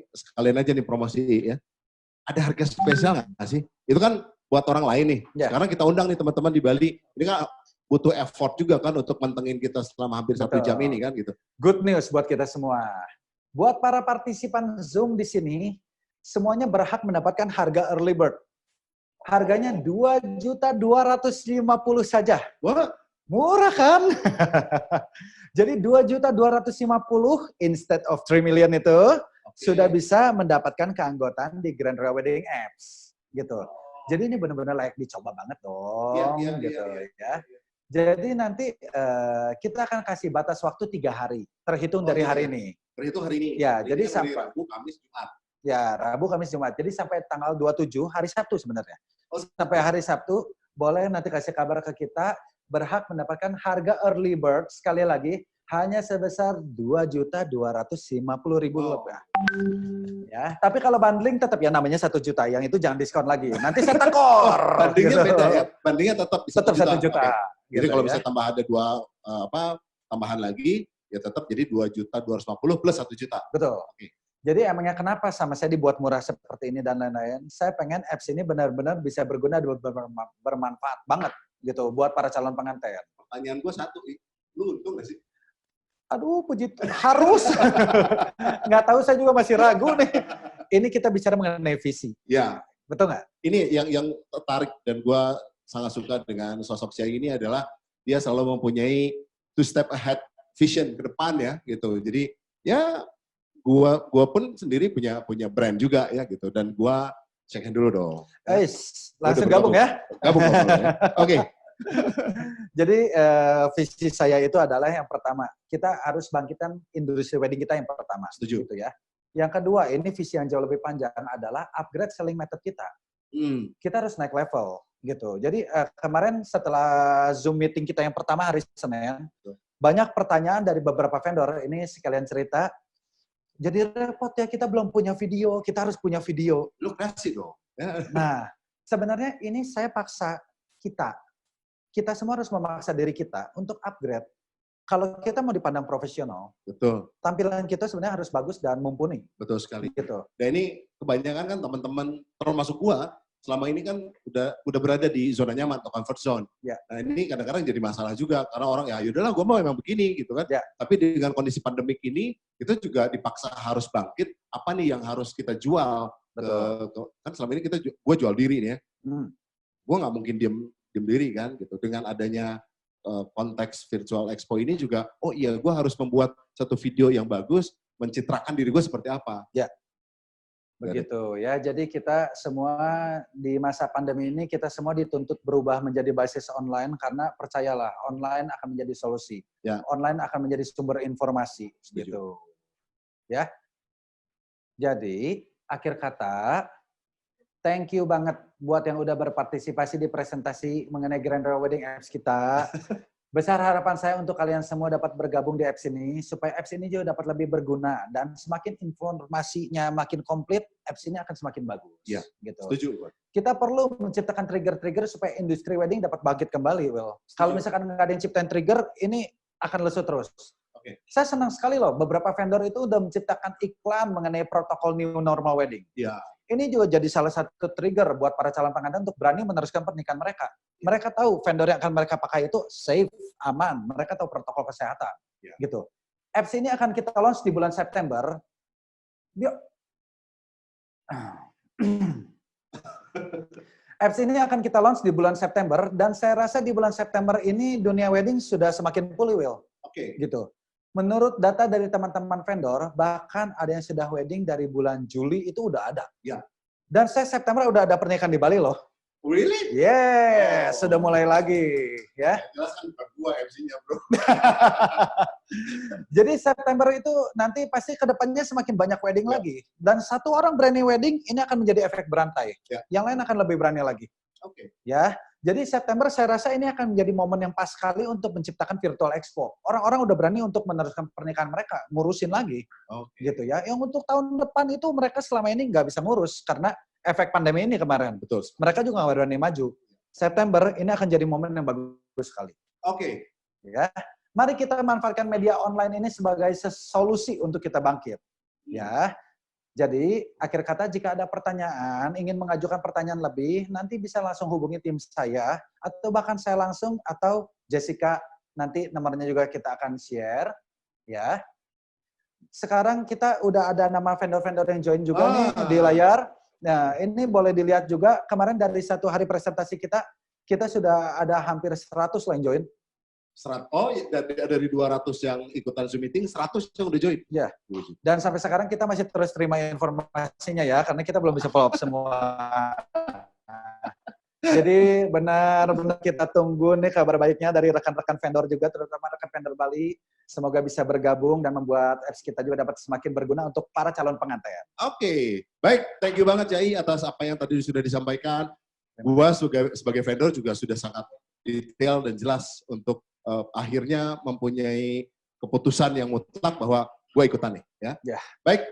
sekalian aja nih promosi ya. Ada harga spesial nggak sih? Itu kan buat orang lain nih. Ya. Sekarang kita undang nih teman-teman di Bali. Ini kan butuh effort juga kan untuk mantengin kita selama hampir 1 jam ini kan gitu. Good news buat kita semua. Buat para partisipan Zoom di sini, semuanya berhak mendapatkan harga early bird. Harganya 2.250.000 saja. Wah, murah kan? Jadi 2.250.000 instead of 3 million itu sudah bisa mendapatkan keanggotaan di Grand Royal Wedding Apps gitu. Jadi ini benar-benar layak dicoba banget dong gitu ya. Jadi nanti kita akan kasih batas waktu 3 hari, terhitung dari hari ini. Terhitung hari ini? Ya, jadi sampai sampai Rabu, Kamis, Jumat. Ya, Rabu, Kamis, Jumat. Jadi sampai tanggal 27, hari Sabtu sebenarnya. Sampai hari Sabtu, boleh nanti kasih kabar ke kita, berhak mendapatkan harga early bird, sekali lagi, hanya sebesar 2.250.000 rupiah. Ya, tapi kalau bundling tetap ya namanya 1 juta, yang itu jangan diskon lagi. Nanti saya tekor. Bandingnya gitu. beda ya? Bandingnya tetap 1 juta. Okay. Jadi Gitu kalau ya. misalnya tambah ada 2 tambahan lagi, ya tetap jadi 2.250 plus 1 juta. Betul. Okay. Jadi emangnya kenapa sama saya dibuat murah seperti ini dan lain-lain? Saya pengen apps ini benar-benar bisa berguna dan bermanfaat banget gitu buat para calon pengantin. Pertanyaan gue satu, lu untung gak sih? Aduh, puji harus. Nggak tahu, saya juga masih ragu nih. Ini kita bicara mengenai visi. Ya. Betul nggak? Ini yang tertarik dan gue sangat suka dengan sosok Syai ini adalah dia selalu mempunyai 2 step ahead vision ke depan ya gitu. Jadi ya gua pun sendiri punya brand juga ya gitu, dan gua check in dulu dong. Langsung gabung ya? Gabung ya. Oke. Jadi visi saya itu adalah yang pertama, kita harus bangkitkan industri wedding kita yang pertama. Setuju. Gitu ya. Yang kedua, ini visi yang jauh lebih panjang adalah upgrade selling method kita. Kita harus naik level gitu. Jadi kemarin setelah Zoom meeting kita yang pertama hari Senin, banyak pertanyaan dari beberapa vendor, ini sekalian cerita, jadi repot ya, kita belum punya video, kita harus punya video. Lu kasih dong. Nah, sebenarnya ini saya paksa kita semua harus memaksa diri kita untuk upgrade. Kalau kita mau dipandang profesional, betul, tampilan kita sebenarnya harus bagus dan mumpuni. Betul sekali. Gitu. Dan ini kebanyakan kan teman-teman, termasuk gua, selama ini kan udah berada di zona nyaman atau comfort zone. Ya. Nah ini kadang-kadang jadi masalah juga karena orang ya yaudahlah gue mau memang begini gitu kan. Ya. Tapi dengan kondisi pandemik ini kita juga dipaksa harus bangkit. Apa nih yang harus kita jual? Kan selama ini gue jual diri nih ya. Gue nggak mungkin diem diri kan gitu. Dengan adanya konteks virtual expo ini juga, oh iya gue harus membuat satu video yang bagus, mencitrakan diri gue seperti apa. Ya. Begitu ya, jadi kita semua di masa pandemi ini kita semua dituntut berubah menjadi basis online karena percayalah online akan menjadi solusi, online akan menjadi sumber informasi, gitu. Ya, jadi akhir kata, thank you banget buat yang udah berpartisipasi di presentasi mengenai Grand Royal Wedding Apps kita. Besar harapan saya untuk kalian semua dapat bergabung di apps ini, supaya apps ini juga dapat lebih berguna, dan semakin informasinya makin komplit, apps ini akan semakin bagus. Ya, gitu. Setuju. Kita perlu menciptakan trigger-trigger supaya industri wedding dapat bangkit kembali, Will. Kalau misalkan nggak ada yang ciptain trigger, ini akan lesu terus. Okay. Saya senang sekali loh, beberapa vendor itu udah menciptakan iklan mengenai protokol new normal wedding. Ya. ini juga jadi salah satu trigger buat para calon pengantin untuk berani meneruskan pernikahan mereka. Mereka tahu vendor yang akan mereka pakai itu safe, aman. Mereka tahu protokol kesehatan, gitu. Apps ini akan kita launch di bulan September. Apps ini akan kita launch di bulan September, dan saya rasa di bulan September ini dunia wedding sudah semakin pulih, Will. Gitu. Menurut data dari teman-teman vendor, bahkan ada yang sudah wedding dari bulan Juli itu udah ada. Ya. Dan saya September udah ada pernikahan di Bali loh. Really? Yes, sudah mulai lagi. Ya. Jelas kan bukan gua MC-nya, bro. Jadi September itu nanti pasti kedepannya semakin banyak wedding lagi. Dan satu orang berani wedding, ini akan menjadi efek berantai. Yang lain akan lebih berani lagi. Ya. Jadi September saya rasa ini akan menjadi momen yang pas sekali untuk menciptakan virtual expo. Orang-orang udah berani untuk meneruskan pernikahan mereka, ngurusin lagi, gitu ya. Yang untuk tahun depan itu mereka selama ini nggak bisa ngurus karena efek pandemi ini kemarin. Betul. Mereka juga nggak berani maju. September ini akan jadi momen yang bagus sekali. Ya, mari kita manfaatkan media online ini sebagai solusi untuk kita bangkit. Ya. Jadi, akhir kata jika ada pertanyaan, ingin mengajukan pertanyaan lebih, nanti bisa langsung hubungi tim saya, atau bahkan saya langsung, atau Jessica, nanti nomornya juga kita akan share. Ya. Sekarang kita udah ada nama vendor-vendor yang join juga nih di layar. Nah, ini boleh dilihat juga, kemarin dari satu hari presentasi kita sudah ada hampir 100 lah yang join. Dari 200 yang ikutan Zoom meeting, 100 yang udah join? Ya, dan sampai sekarang kita masih terus terima informasinya ya, karena kita belum bisa follow up semua. Jadi benar-benar kita tunggu nih kabar baiknya dari rekan-rekan vendor juga, terutama rekan vendor Bali. Semoga bisa bergabung dan membuat apps kita juga dapat semakin berguna untuk para calon pengantin. Baik, thank you banget Jai atas apa yang tadi sudah disampaikan. Gua sebagai vendor juga sudah sangat detail dan jelas untuk akhirnya mempunyai keputusan yang mutlak bahwa gue ikutan nih. Ya. Baik,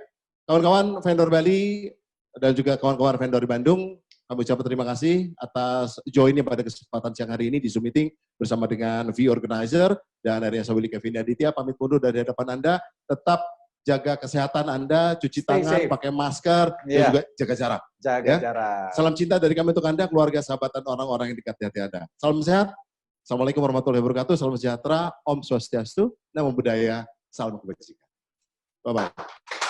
kawan-kawan vendor Bali dan juga kawan-kawan vendor di Bandung, kami ucapkan terima kasih atas joinnya pada kesempatan siang hari ini di Zoom meeting bersama dengan V Organizer dan Arya Sawili Kevin Aditya. Pamit mundur dari hadapan Anda. Tetap jaga kesehatan Anda, cuci tangan, pakai masker, dan juga jaga jarak. Jaga jarak. Salam cinta dari kami untuk Anda, keluarga, sahabat, dan orang-orang yang dekat di hati Anda. Salam sehat. Assalamualaikum warahmatullahi wabarakatuh. Salam sejahtera. Om Swastiastu. Namo Buddhaya. Salam kebajikan. Bye-bye.